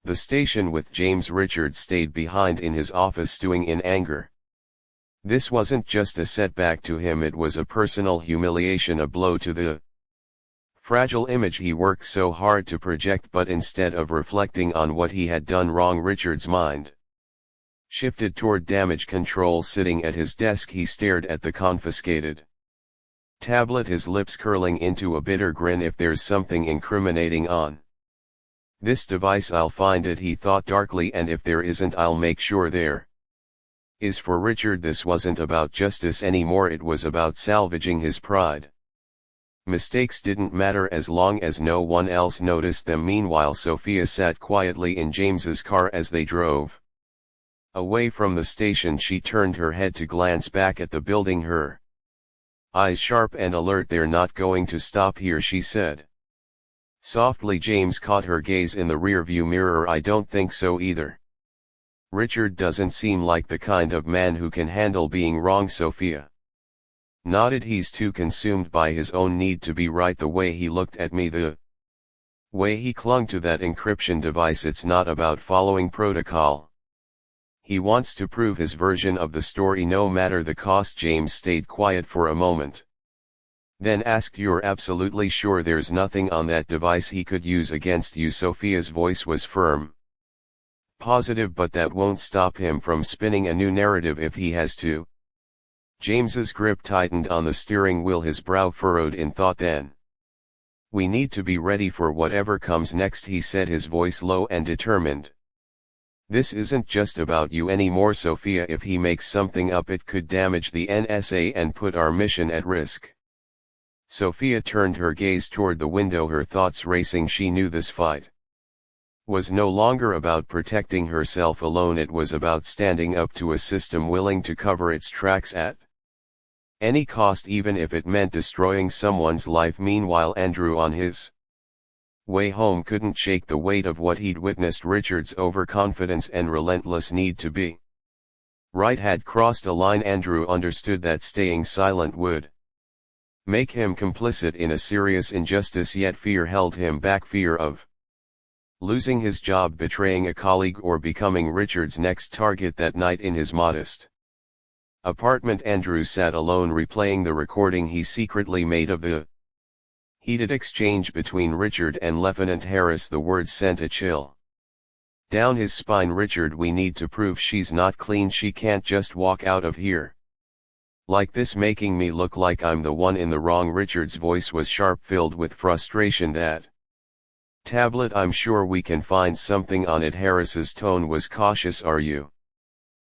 the station with James, Richard stayed behind in his office, stewing in anger. This wasn't just a setback to him, it was a personal humiliation, a blow to the fragile image he worked so hard to project. But instead of reflecting on what he had done wrong, Richard's mind shifted toward damage control. Sitting at his desk, he stared at the confiscated tablet, his lips curling into a bitter grin. If there's something incriminating on this device, I'll find it, he thought darkly, and if there isn't, I'll make sure there is. For Richard, this wasn't about justice anymore, it was about salvaging his pride. Mistakes didn't matter as long as no one else noticed them. Meanwhile, Sophia sat quietly in James's car as they drove away from the station. She turned her head to glance back at the building, her eyes sharp and alert. They're not going to stop here, she said softly. James caught her gaze in the rearview mirror. I don't think so either. Richard doesn't seem like the kind of man who can handle being wrong. Sophia nodded. He's too consumed by his own need to be right. The way he looked at me, the way he clung to that encryption device, it's not about following protocol. He wants to prove his version of the story no matter the cost. James stayed quiet for a moment, then asked, You're absolutely sure there's nothing on that device he could use against you? Sophia's voice was firm. Positive, but that won't stop him from spinning a new narrative if he has to. James's grip tightened on the steering wheel, his brow furrowed in thought. Then we need to be ready for whatever comes next, he said, his voice low and determined. This isn't just about you anymore, Sophia. If he makes something up, it could damage the NSA and put our mission at risk. Sophia turned her gaze toward the window, her thoughts racing. She knew this fight was no longer about protecting herself alone, it was about standing up to a system willing to cover its tracks at any cost, even if it meant destroying someone's life. Meanwhile, Andrew on his way home couldn't shake the weight of what he'd witnessed. Richard's overconfidence and relentless need to be right had crossed a line. Andrew understood that staying silent would make him complicit in a serious injustice, yet fear held him back, fear of losing his job, betraying a colleague, or becoming Richard's next target. That night in his modest apartment, Andrew sat alone, replaying the recording he secretly made of the heated exchange between Richard and Lieutenant Harris. The words sent a chill down his spine. Richard, we need to prove she's not clean. She can't just walk out of here like this, making me look like I'm the one in the wrong. Richard's voice was sharp, filled with frustration. That tablet, I'm sure we can find something on it. Harris's tone was cautious. Are you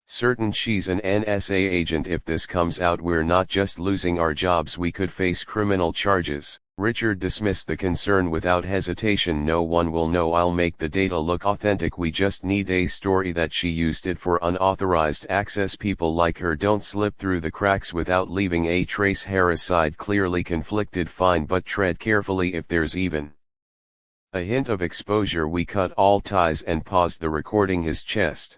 certain she's an NSA agent? If this comes out, we're not just losing our jobs, we could face criminal charges. Richard dismissed the concern without hesitation. No one will know. I'll make the data look authentic. We just need a story that she used it for unauthorized access. People like her don't slip through the cracks without leaving a trace. Harris sighed, clearly conflicted. Fine, but tread carefully. If there's even a hint of exposure, we cut all ties. And paused, the recording, his chest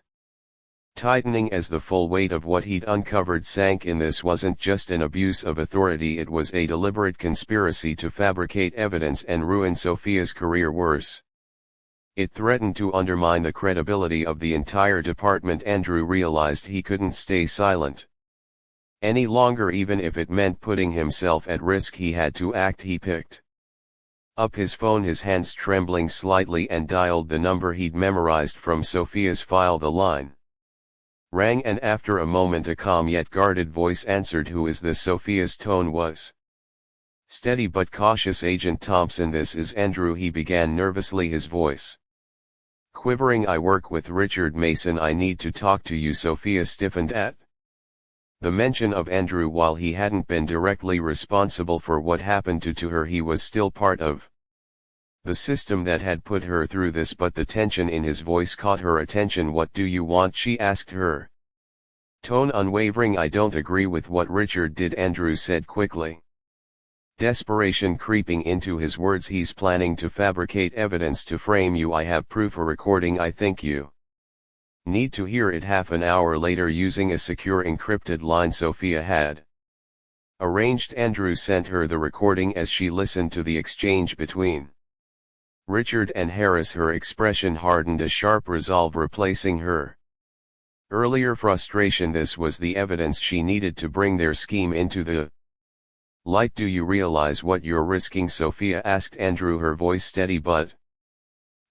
tightening as the full weight of what he'd uncovered sank in. This wasn't just an abuse of authority, it was a deliberate conspiracy to fabricate evidence and ruin Sophia's career. Worse It threatened to undermine the credibility of the entire department. Andrew realized he couldn't stay silent any longer, even if it meant putting himself at risk. He had to act. He picked up his phone, his hands trembling slightly, and dialed the number he'd memorized from Sophia's file. The line rang, and after a moment a calm yet guarded voice answered. "Who is this?" Sophia's tone was steady but cautious. "Agent Thompson, this is Andrew," he began nervously, his voice quivering. "I work with Richard Mason. I need to talk to you." Sophia stiffened at the mention of Andrew. While he hadn't been directly responsible for what happened to her, he was still part of the system that had put her through this. But the tension in his voice caught her attention. "What do you want?" she asked, her tone unwavering. "I don't agree with what Richard did," Andrew said quickly, desperation creeping into his words. "He's planning to fabricate evidence to frame you. I have proof, a recording. I think you need to hear it." Half an hour later, using a secure encrypted line Sophia had arranged, Andrew sent her the recording. As she listened to the exchange between Richard and Harris, her expression hardened, a sharp resolve replacing her earlier frustration. This was the evidence she needed to bring their scheme into the light. "Do you realize what you're risking?" Sophia asked Andrew, her voice steady but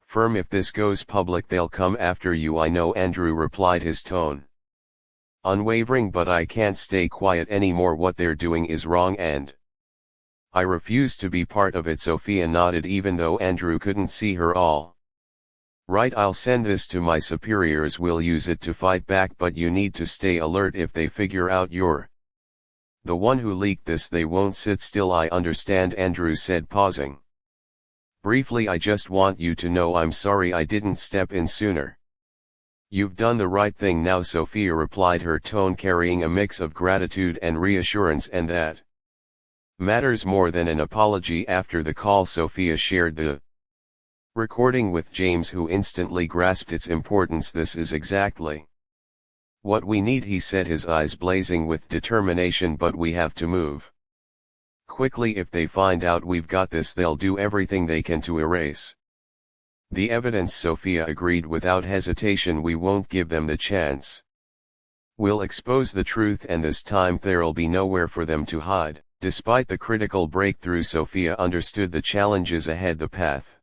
firm. "If this goes public, they'll come after you." "I know," Andrew replied, his tone unwavering, "but I can't stay quiet anymore. What they're doing is wrong, and I refuse to be part of it." Sophia nodded, even though Andrew couldn't see her. "All right, I'll send this to my superiors. We'll use it to fight back, but you need to stay alert. If they figure out you're the one who leaked this, they won't sit still." "I understand," Andrew said, pausing briefly. "I just want you to know I'm sorry I didn't step in sooner." "You've done the right thing now," Sophia replied, her tone carrying a mix of gratitude and reassurance, "and that matters more than an apology." After the call, Sophia shared the recording with James, who instantly grasped its importance. "This is exactly what we need," he said, his eyes blazing with determination. "But we have to move quickly. If they find out we've got this, they'll do everything they can to erase the evidence." Sophia agreed without hesitation. "We won't give them the chance. We'll expose the truth, and this time there'll be nowhere for them to hide." Despite the critical breakthrough, Sophia understood the challenges ahead. The path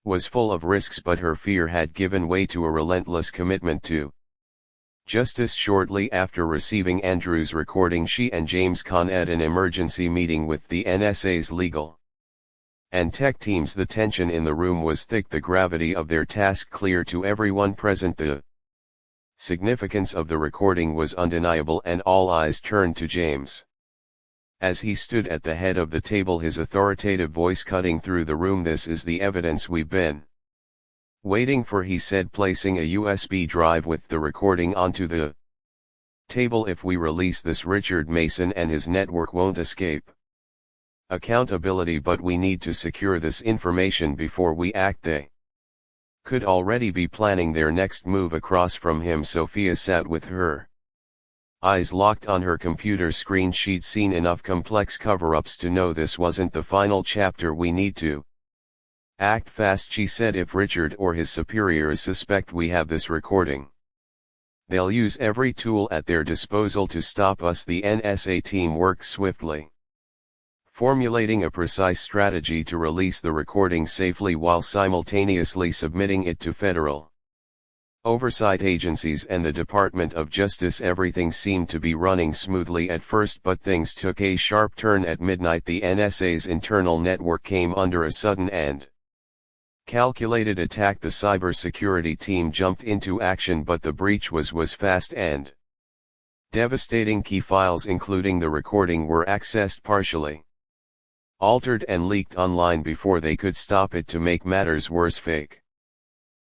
was full of risks, but her fear had given way to a relentless commitment to justice. Shortly after receiving Andrew's recording, she and James convened an emergency meeting with the NSA's legal and tech teams. The tension in the room was thick, the gravity of their task clear to everyone present. The significance of the recording was undeniable, and all eyes turned to James as he stood at the head of the table, his authoritative voice cutting through the room. "This is the evidence we've been waiting for," he said, placing a USB drive with the recording onto the table. "If we release this, Richard Mason and his network won't escape accountability, but we need to secure this information before we act. They could already be planning their next move." Across from him, Sophia sat with her eyes locked on her computer screen. She'd seen enough complex cover-ups to know this wasn't the final chapter. "We need to act fast," she said. "If Richard or his superiors suspect we have this recording, they'll use every tool at their disposal to stop us." The NSA team worked swiftly, formulating a precise strategy to release the recording safely while simultaneously submitting it to federal oversight agencies and the Department of Justice. Everything seemed to be running smoothly at first, but things took a sharp turn at midnight. The NSA's internal network came under a sudden and calculated attack. The cybersecurity team jumped into action, but the breach was fast and devastating. Key files, including the recording, were accessed, partially altered, and leaked online before they could stop it. To make matters worse, fake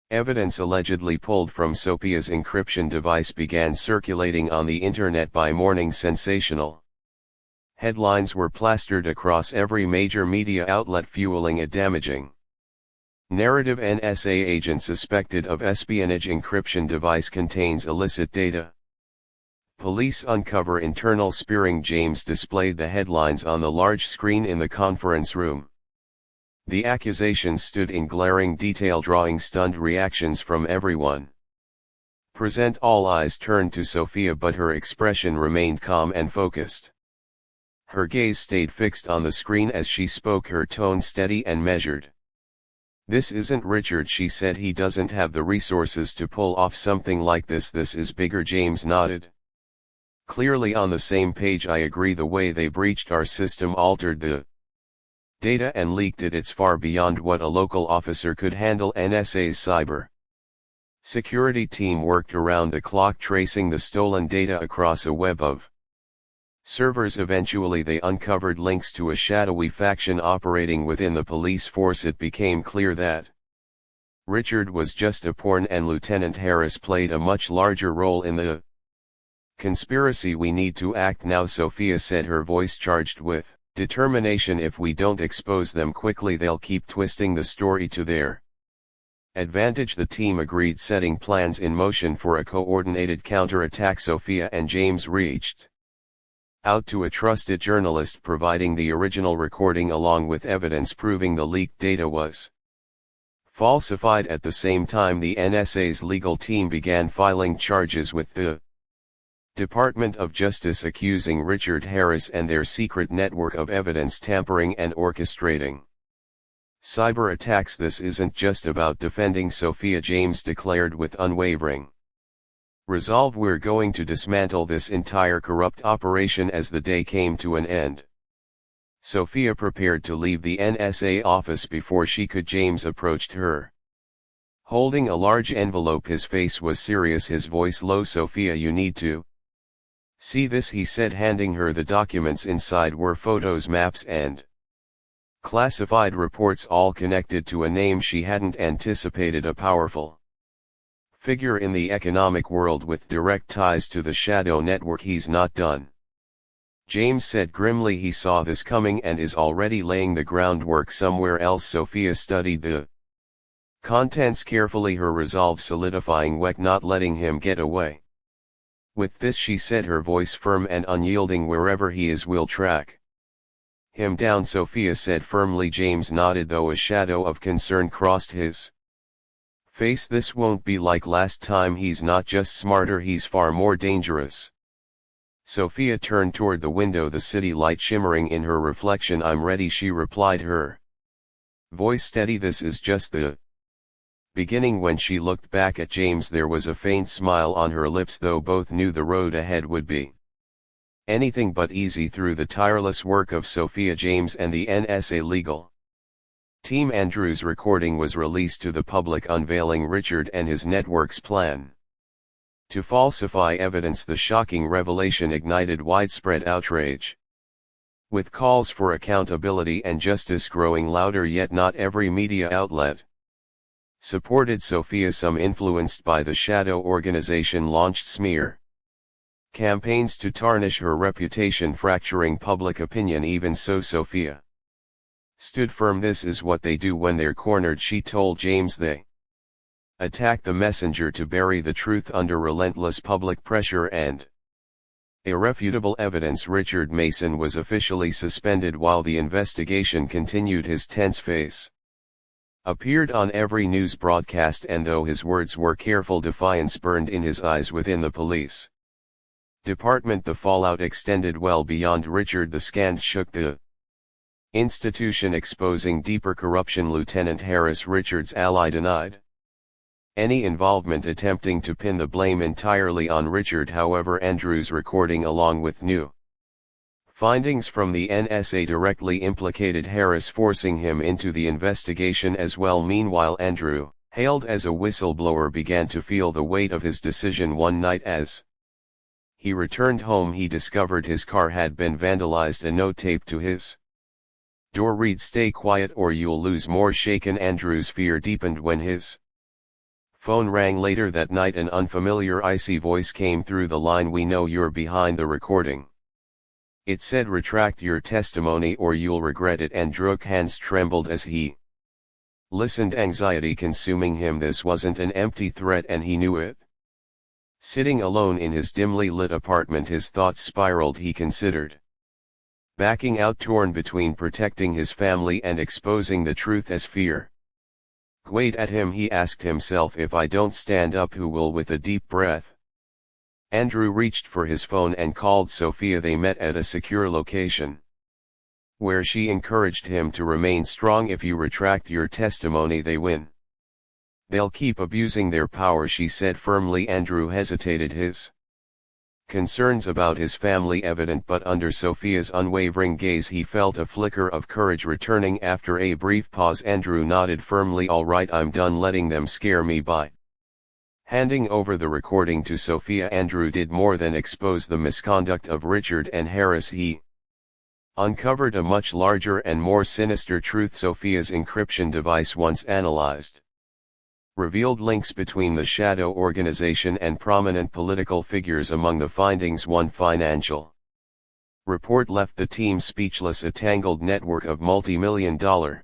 evidence allegedly pulled from Sophia's encryption device began circulating on the internet. By morning, sensational headlines were plastered across every major media outlet, fueling a damaging narrative. NSA agent suspected of espionage. Encryption device contains illicit data. Police uncover internal spearing. James displayed the headlines on the large screen in the conference room. The accusation stood in glaring detail, drawing stunned reactions from everyone. Present, all eyes turned to Sophia, but her expression remained calm and focused. Her gaze stayed fixed on the screen as she spoke, her tone steady and measured. "This isn't Richard," she said. "He doesn't have the resources to pull off something like this. This is bigger." James nodded. "Clearly on the same page. I agree. The way they breached our system, altered the data and leaked it, it's far beyond what a local officer could handle." NSA's cyber security team worked around the clock, tracing the stolen data across a web of servers. Eventually they uncovered links to a shadowy faction operating within the police force. It became clear that Richard was just a pawn, and Lieutenant Harris played a much larger role in the conspiracy. "We need to act now," Sophia said, her voice charged with determination. "If we don't expose them quickly, they'll keep twisting the story to their advantage." The team agreed, setting plans in motion for a coordinated counterattack. Sophia and James reached out to a trusted journalist, providing the original recording along with evidence proving the leaked data was falsified. At the same time, the NSA's legal team began filing charges with the Department of Justice, accusing Richard Harris and their secret network of evidence tampering and orchestrating cyber attacks. "This isn't just about defending Sophia," James declared with unwavering resolve. "We're going to dismantle this entire corrupt operation." As the day came to an end, Sophia prepared to leave the NSA office. Before she could, James approached her, holding a large envelope. His face was serious, his voice low. "Sophia, you need to see this," he said, handing her the documents. Inside were photos, maps, and classified reports, all connected to a name she hadn't anticipated: a powerful figure in the economic world with direct ties to the shadow network. "He's not done," James said grimly. "He saw this coming and is already laying the groundwork somewhere else." Sophia studied the contents carefully, her resolve solidifying. "We're not letting him get away with this," she said, her voice firm and unyielding. "Wherever he is, we'll track him down," Sophia said firmly. James nodded, though a shadow of concern crossed his face. "This won't be like last time. He's not just smarter, he's far more dangerous." Sophia turned toward the window, the city light shimmering in her reflection. "I'm ready," she replied, her voice steady. "This is just the beginning." When she looked back at James, there was a faint smile on her lips, though both knew the road ahead would be anything but easy. Through the tireless work of Sophia, James, and the NSA legal team, Andrew's recording was released to the public, unveiling Richard and his network's plan to falsify evidence. The shocking revelation ignited widespread outrage, with calls for accountability and justice growing louder. Yet not every media outlet supported Sophia. Some, influenced by the shadow organization, launched smear campaigns to tarnish her reputation, fracturing public opinion. Even so, Sophia stood firm. "This is what they do when they're cornered," she told James. "They attack the messenger to bury the truth under relentless public pressure and irrefutable evidence." Richard Mason was officially suspended while the investigation continued. His tense face appeared on every news broadcast, and though his words were careful, defiance burned in his eyes. Within the police department, the fallout extended well beyond Richard. The scandal shook the institution, exposing deeper corruption. Lieutenant Harris, Richard's ally, denied any involvement, attempting to pin the blame entirely on Richard. However, Andrew's recording, along with new findings from the NSA, directly implicated Harris, forcing him into the investigation as well. Meanwhile, Andrew, hailed as a whistleblower, began to feel the weight of his decision. One night, as he returned home, he discovered his car had been vandalized. A note taped to his door read, "Stay quiet or you'll lose more." Shaken, Andrew's fear deepened when his phone rang later that night. An unfamiliar, icy voice came through the line. "We know you're behind the recording," it said. "Retract your testimony or you'll regret it." Andrew's hands trembled as he listened, anxiety consuming him. This wasn't an empty threat, and he knew it. Sitting alone in his dimly lit apartment, his thoughts spiraled. He considered backing out, torn between protecting his family and exposing the truth as fear. "Wait at him," he asked himself. "If I don't stand up, who will?" With a deep breath, Andrew reached for his phone and called Sophia. They met at a secure location, where she encouraged him to remain strong. "If you retract your testimony, they win. They'll keep abusing their power," she said firmly. Andrew hesitated, his concerns about his family evident, but under Sophia's unwavering gaze he felt a flicker of courage returning. After a brief pause, Andrew nodded firmly. "All right, I'm done letting them scare me." By handing over the recording to Sophia, Andrew did more than expose the misconduct of Richard and Harris. He uncovered a much larger and more sinister truth. Sophia's encryption device, once analyzed, revealed links between the shadow organization and prominent political figures. Among the findings, one financial report left the team speechless: a tangled network of multi-million-dollar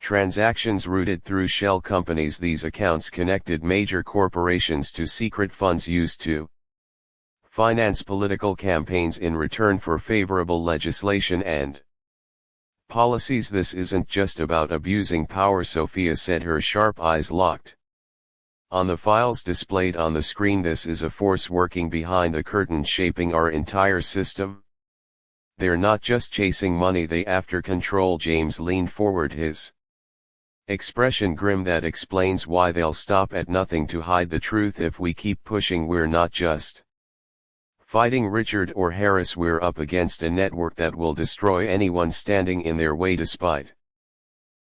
transactions routed through shell companies. These accounts connected major corporations to secret funds used to finance political campaigns in return for favorable legislation and policies. "This isn't just about abusing power," Sophia said, her sharp eyes locked on the files displayed on the screen. "This is a force working behind the curtain, shaping our entire system. They're not just chasing money, they after control." James leaned forward, his expression grim. "That explains why they'll stop at nothing to hide the truth. If we keep pushing, we're not just fighting Richard or Harris, we're up against a network that will destroy anyone standing in their way." Despite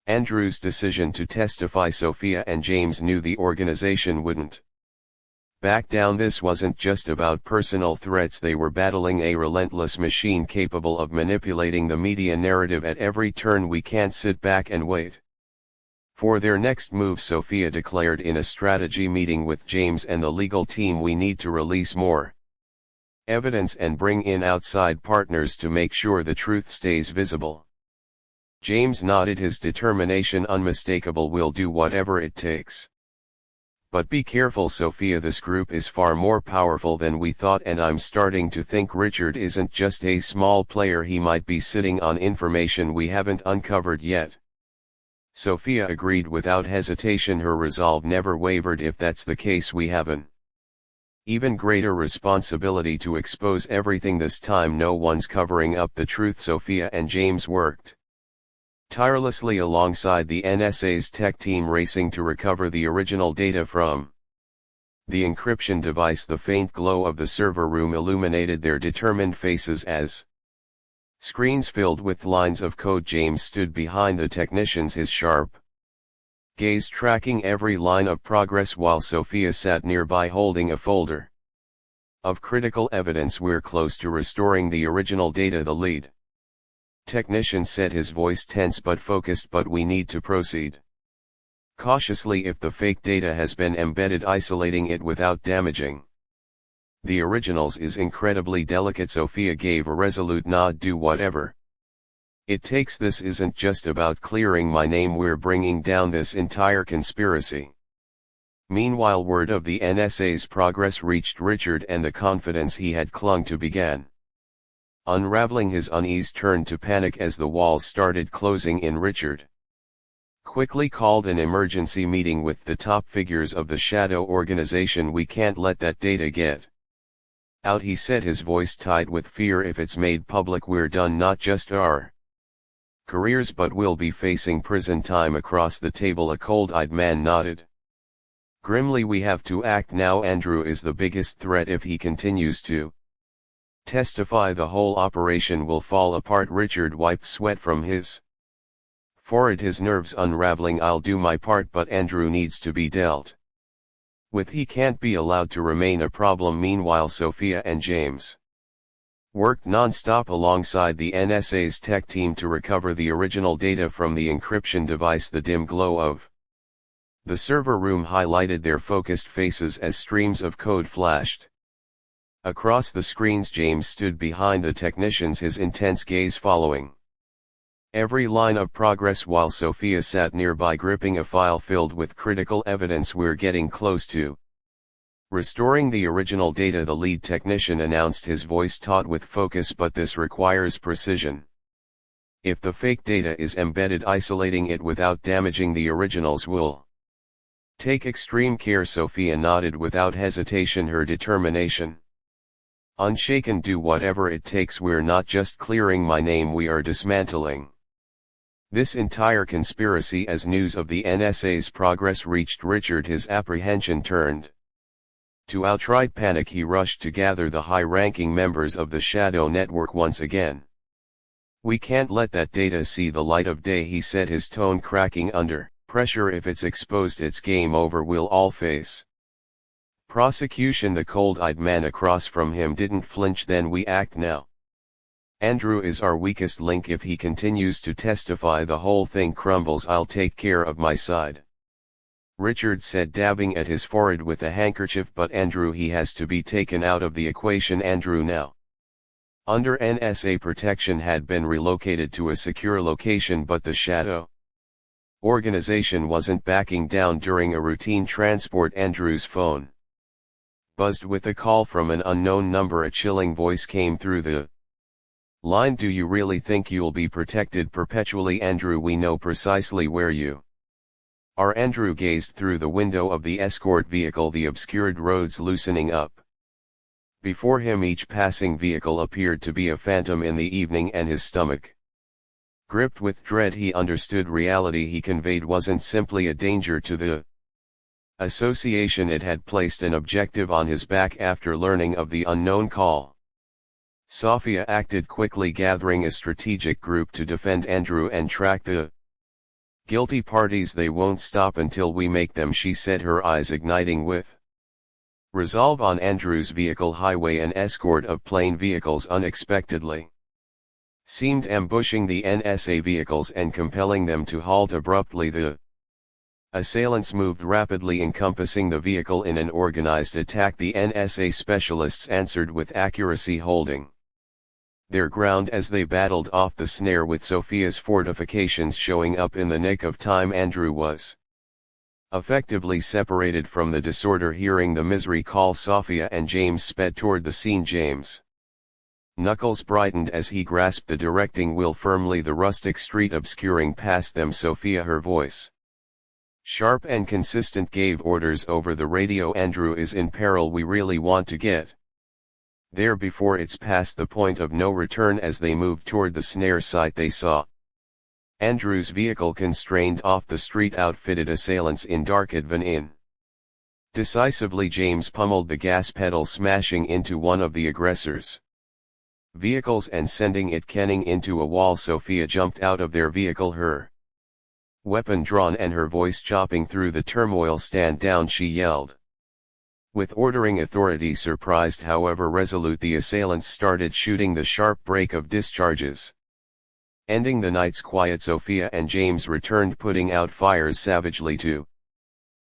Andrew's decision to testify, Sophia and James knew the organization wouldn't back down. This wasn't just about personal threats, they were battling a relentless machine capable of manipulating the media narrative at every turn. "We can't sit back and wait for their next move," Sophia declared in a strategy meeting with James and the legal team. "We need to release more evidence and bring in outside partners to make sure the truth stays visible." James nodded, his determination unmistakable. "We'll do whatever it takes. But be careful, Sophia, this group is far more powerful than we thought, and I'm starting to think Richard isn't just a small player. He might be sitting on information we haven't uncovered yet." Sophia agreed without hesitation, her resolve never wavered. "If that's the case, we have an even greater responsibility to expose everything. This time no one's covering up the truth." Sophia and James worked tirelessly alongside the NSA's tech team, racing to recover the original data from the encryption device. The faint glow of the server room illuminated their determined faces as screens filled with lines of code. James stood behind the technicians, his sharp gaze tracking every line of progress, while Sophia sat nearby holding a folder of critical evidence. "We're close to restoring the original data," the lead technician said, his voice tense but focused. "But we need to proceed cautiously. If the fake data has been embedded, isolating it without damaging the originals is incredibly delicate." Sophia gave a resolute nod. "Do whatever it takes. This isn't just about clearing my name, we're bringing down this entire conspiracy." Meanwhile, word of the NSA's progress reached Richard, and the confidence he had clung to began unraveling. His unease turned to panic as the walls started closing in. Richard quickly called an emergency meeting with the top figures of the shadow organization. "We can't let that data get out," he said, his voice tight with fear. "If it's made public, we're done, not just our careers, but we'll be facing prison time." Across the table a cold-eyed man nodded grimly. "We have to act now. Andrew is the biggest threat. If he continues to testify, the whole operation will fall apart." Richard wiped sweat from his forehead, his nerves unraveling. "I'll do my part, but Andrew needs to be dealt with. He can't be allowed to remain a problem." Meanwhile, Sophia and James worked non-stop alongside the NSA's tech team to recover the original data from the encryption device. The dim glow of the server room highlighted their focused faces as streams of code flashed across the screens. James stood behind the technicians, his intense gaze following every line of progress, while Sophia sat nearby gripping a file filled with critical evidence. "We're getting close to Restoring the original data, the lead technician announced, his voice taut with focus, but this requires precision. If the fake data is embedded, isolating it without damaging the originals will take extreme care. Sophia nodded without hesitation, her determination unshaken. Do whatever it takes. We're not just clearing my name, we are dismantling this entire conspiracy. As news of the NSA's progress reached Richard, his apprehension turned to outright panic. He rushed to gather the high-ranking members of the Shadow Network once again. "We can't let that data see the light of day," he said, his tone cracking under pressure. "If it's exposed, it's game over. We'll all face prosecution." The cold-eyed man across from him didn't flinch. "Then we act now. Andrew is our weakest link. If he continues to testify, the whole thing crumbles. I'll take care of my side," Richard said, dabbing at his forehead with a handkerchief. "But Andrew, he has to be taken out of the equation." Andrew, now under NSA protection, had been relocated to a secure location, but the Shadow organization wasn't backing down. During a routine transport, Andrew's phone buzzed with a call from an unknown number. A chilling voice came through the line. "Do you really think you'll be protected perpetually, Andrew? We know precisely where you are." Andrew gazed through the window of the escort vehicle, the obscured roads loosening up before him. Each passing vehicle appeared to be a phantom in the evening, and his stomach gripped with dread. He understood reality he conveyed wasn't simply a danger to the association, it had placed an objective on his back. After learning of the unknown call, Sophia acted quickly, gathering a strategic group to defend Andrew and track the guilty parties. "They won't stop until we make them," she said, her eyes igniting with resolve. On Andrew's vehicle highway, an escort of plane vehicles unexpectedly seemed ambushing the NSA vehicles and compelling them to halt abruptly. The assailants moved rapidly, encompassing the vehicle in an organized attack. The NSA specialists answered with accuracy, holding their ground as they battled off the snare, with Sophia's fortifications showing up in the nick of time. Andrew was effectively separated from the disorder. Hearing the misery call, Sophia and James sped toward the scene. James' knuckles brightened as he grasped the directing wheel firmly, the rustic street obscuring past them. Sophia, her voice sharp and consistent, gave orders over the radio. "Andrew is in peril. We really want to get there before it's past the point of no return." As they moved toward the snare site, they saw Andrew's vehicle constrained off the street. Outfitted assailants in dark advan in. Decisively, James pummeled the gas pedal, smashing into one of the aggressors' vehicles and sending it kenning into a wall. Sophia jumped out of their vehicle, her weapon drawn and her voice chopping through the turmoil. "Stand down," she yelled with ordering authority. Surprised, however resolute, the assailants started shooting, the sharp break of discharges ending the night's quiet. Sophia and James returned, putting out fires savagely to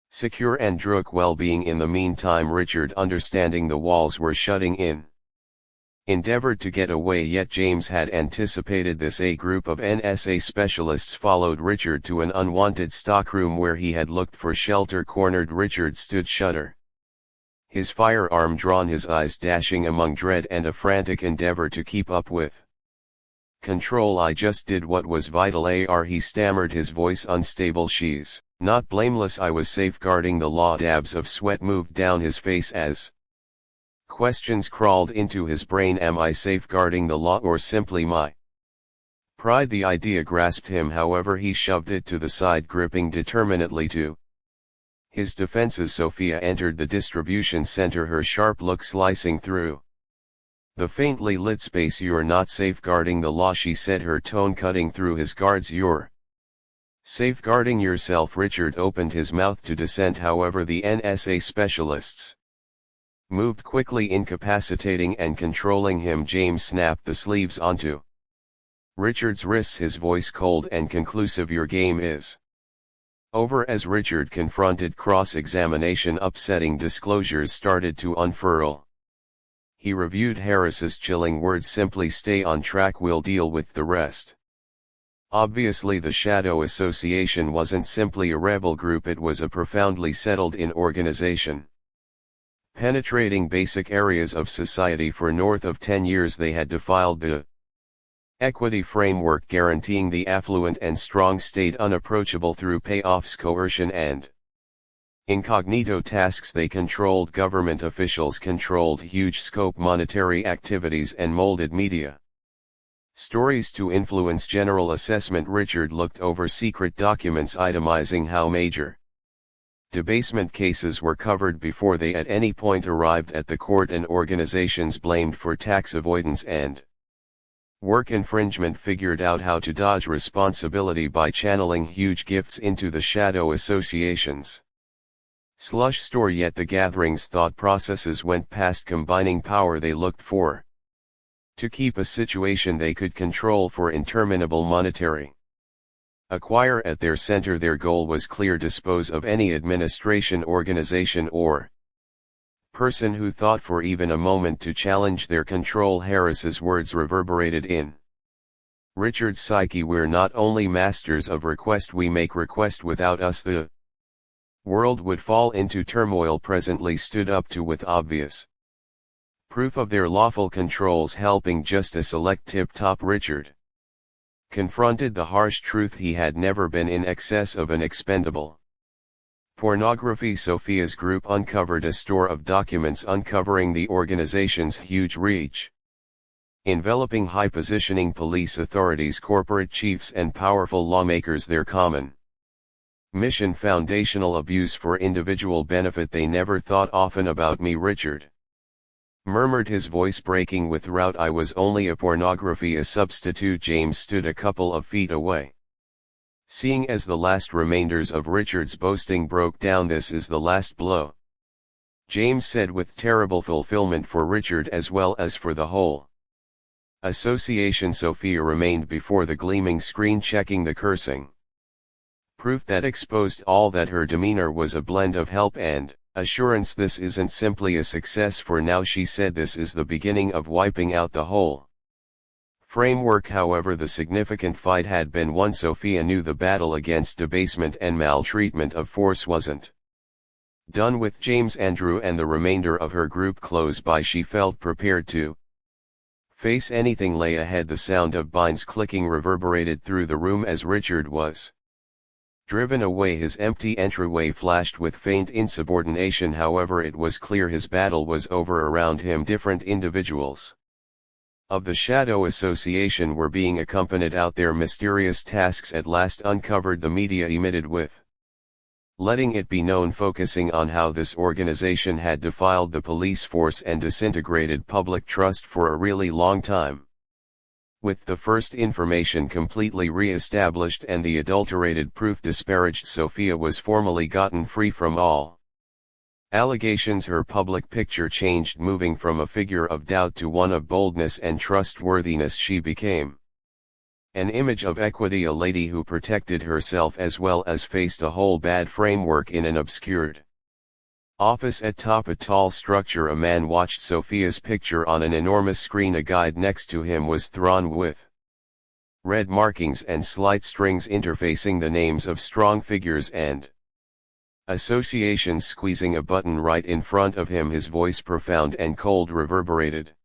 secure Andrew's well-being. In the meantime, Richard, understanding the walls were shutting in, endeavored to get away, yet James had anticipated this. A group of NSA specialists followed Richard to an unwanted stockroom where he had looked for shelter. Cornered, Richard stood shudder, his firearm drawn, his eyes dashing among dread and a frantic endeavor to keep up with control. "I just did what was vital, he stammered, his voice unstable. "She's not blameless. I was safeguarding the law." Dabs of sweat moved down his face as questions crawled into his brain. Am I safeguarding the law, or simply my pride? The idea grasped him, however he shoved it to the side, gripping determinedly to his defenses. Sophia entered the distribution center, her sharp look slicing through the faintly lit space. "You're not safeguarding the law," she said, her tone cutting through his guards. "You're safeguarding yourself." Richard opened his mouth to dissent, however the NSA specialists moved quickly, incapacitating and controlling him. James snapped the sleeves onto Richard's wrists, his voice cold and conclusive. "Your game is over." As Richard confronted cross-examination, upsetting disclosures started to unfurl. He reviewed Harris's chilling words, "Simply stay on track, we'll deal with the rest." Obviously, the Shadow Association wasn't simply a rebel group, it was a profoundly settled-in organization. Penetrating basic areas of society for north of 10 years they had defiled the equity framework guaranteeing the affluent and strong state unapproachable through payoffs, coercion and incognito tasks. They controlled government officials, controlled huge scope monetary activities and molded media stories to influence general assessment. Richard looked over secret documents itemizing how major debasement cases were covered before they at any point arrived at the court, and organizations blamed for tax avoidance and work infringement figured out how to dodge responsibility by channeling huge gifts into the shadow associations. Slush store. Yet the gathering's thought processes went past combining power they looked for to keep a situation they could control for interminable monetary acquire. At their center their goal was clear: dispose of any administration, organization or person who thought for even a moment to challenge their control. Harris's words reverberated in Richard's psyche: we're not only masters of request, we make request. Without us the world would fall into turmoil. Presently stood up to with obvious proof of their lawful controls helping just a select tip-top. Richard confronted the harsh truth: he had never been in excess of an expendable pornography. Sophia's group uncovered a store of documents uncovering the organization's huge reach, enveloping high-positioning police authorities, corporate chiefs and powerful lawmakers. Their common mission: foundational abuse for individual benefit. They never thought often about me, Richard murmured, his voice breaking with rout. I was only a pornography, a substitute. James stood a couple of feet away, seeing as the last remainders of Richard's boasting broke down. This is the last blow, James said with terrible fulfillment for Richard as well as for the whole association. Sophia remained before the gleaming screen, checking the cursing proof that exposed all that. Her demeanor was a blend of help and assurance. This isn't simply a success for now, she said. This is the beginning of wiping out the whole framework. However, the significant fight had been won. Sophia knew the battle against debasement and maltreatment of force wasn't done with James, Andrew and the remainder of her group close by. She felt prepared to face anything lay ahead. The sound of binds clicking reverberated through the room as Richard was driven away. His empty entryway flashed with faint insubordination. However, it was clear his battle was over. Around him different individuals of the Shadow Association were being accompanied out. Their mysterious tasks at last uncovered, the media emitted with letting it be known, focusing on how this organization had defiled the police force and disintegrated public trust for a really long time. With the first information completely re-established and the adulterated proof disparaged, Sophia was formally gotten free from all allegations. Her public picture changed, moving from a figure of doubt to one of boldness and trustworthiness. She became an image of equity, a lady who protected herself as well as faced a whole bad framework in an obscured office atop a tall structure. A man watched Sophia's picture on an enormous screen. A guide next to him was thrown with red markings and slight strings interfacing the names of strong figures and associations. Squeezing a button right in front of him, his voice profound and cold reverberated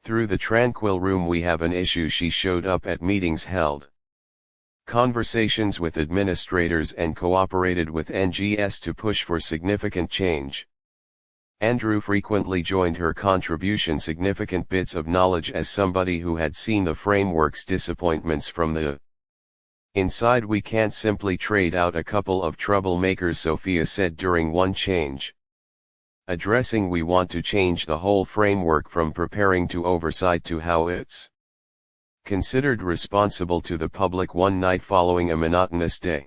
through the tranquil room. We have an issue. She showed up at meetings, held conversations with administrators and cooperated with NGS to push for significant change. Andrew frequently joined her contribution significant bits of knowledge. As somebody who had seen the framework's disappointments from the inside, we can't simply trade out a couple of troublemakers, Sophia said during one change addressing. We want to change the whole framework, from preparing to oversight to how it's considered responsible to the public. One night following a monotonous day,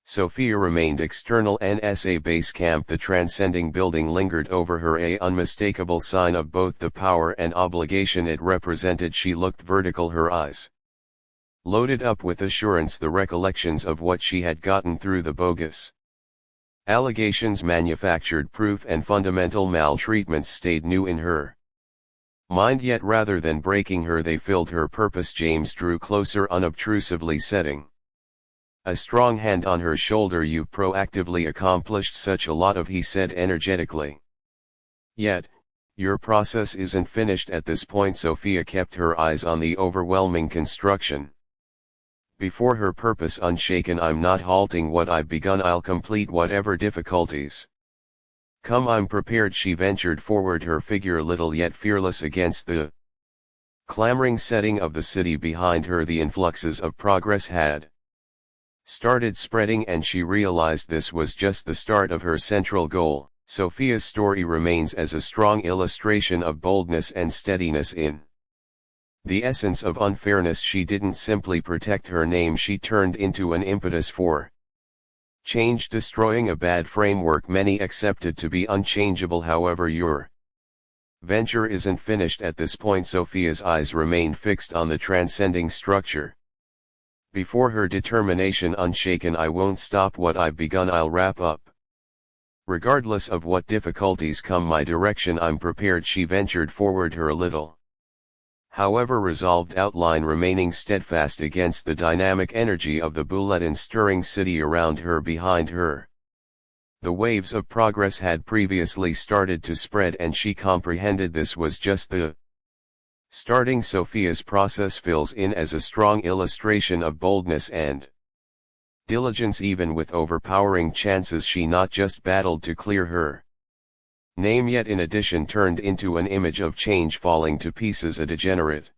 Sophia remained external. NSA base camp, the transcending building, lingered over her, a unmistakable sign of both the power and obligation it represented. She looked vertical, her eyes loaded up with assurance, the recollections of what she had gotten through the bogus allegations, manufactured proof and fundamental maltreatments stayed new in her mind, yet rather than breaking her they filled her purpose. James drew closer unobtrusively, setting a strong hand on her shoulder. You've proactively accomplished such a lot of, he said energetically. Yet, your process isn't finished at this point. Sophia kept her eyes on the overwhelming construction. Before her purpose unshaken, I'm not halting what I've begun, I'll complete whatever difficulties come. I'm prepared. She ventured forward, her figure little yet fearless against the clamoring setting of the city behind her. The influxes of progress had started spreading, and she realized this was just the start of her central goal. Sophia's story remains as a strong illustration of boldness and steadiness in the essence of unfairness. She didn't simply protect her name, she turned into an impetus for change, destroying a bad framework many accepted to be unchangeable. However, your venture isn't finished at this point. Sophia's eyes remained fixed on the transcending structure before her, determination unshaken. I won't stop what I've begun, I'll wrap up. Regardless of what difficulties come my direction, I'm prepared. She ventured forward, her little, however resolved outline remaining steadfast against the dynamic energy of the bulletin stirring city around her. Behind her, the waves of progress had previously started to spread, and she comprehended this was just the starting. Sophia's process fills in as a strong illustration of boldness and diligence. Even with overpowering chances, she not just battled to clear her name, yet in addition turned into an image of change falling to pieces, a degenerate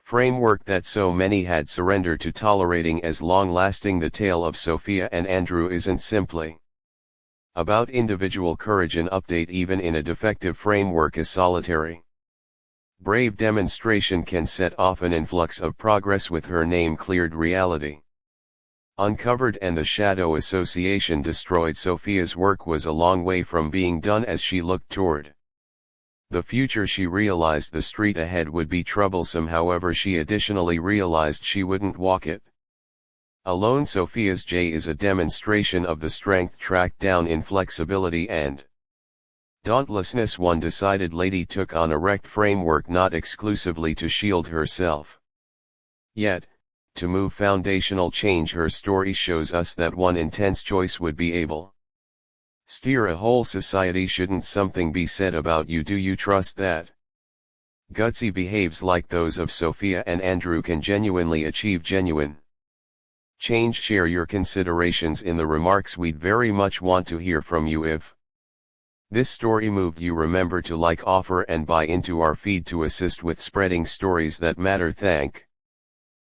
framework that so many had surrendered to tolerating as long-lasting. The tale of Sophia and Andrew isn't simply about individual courage. An update, even in a defective framework, is solitary brave demonstration can set off an influx of progress. With her name cleared, reality uncovered, and the shadow association destroyed, Sophia's work was a long way from being done. As she looked toward the future, she realized the street ahead would be troublesome. However, she additionally realized she wouldn't walk it alone. Sophia's J is a demonstration of the strength, tracked down, inflexibility, and dauntlessness one decided lady took on a wrecked framework, not exclusively to shield herself, yet to move foundational change. Her story shows us that one intense choice would be able steer a whole society. Shouldn't something be said about you? Do you trust that gutsy behaves like those of Sophia and Andrew can genuinely achieve genuine change? Share your considerations in the remarks. We'd very much want to hear from you. If this story moved you, remember to like, offer, and buy into our feed to assist with spreading stories that matter. Thank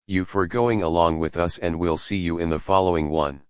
you for going along with us, and we'll see you in the following one.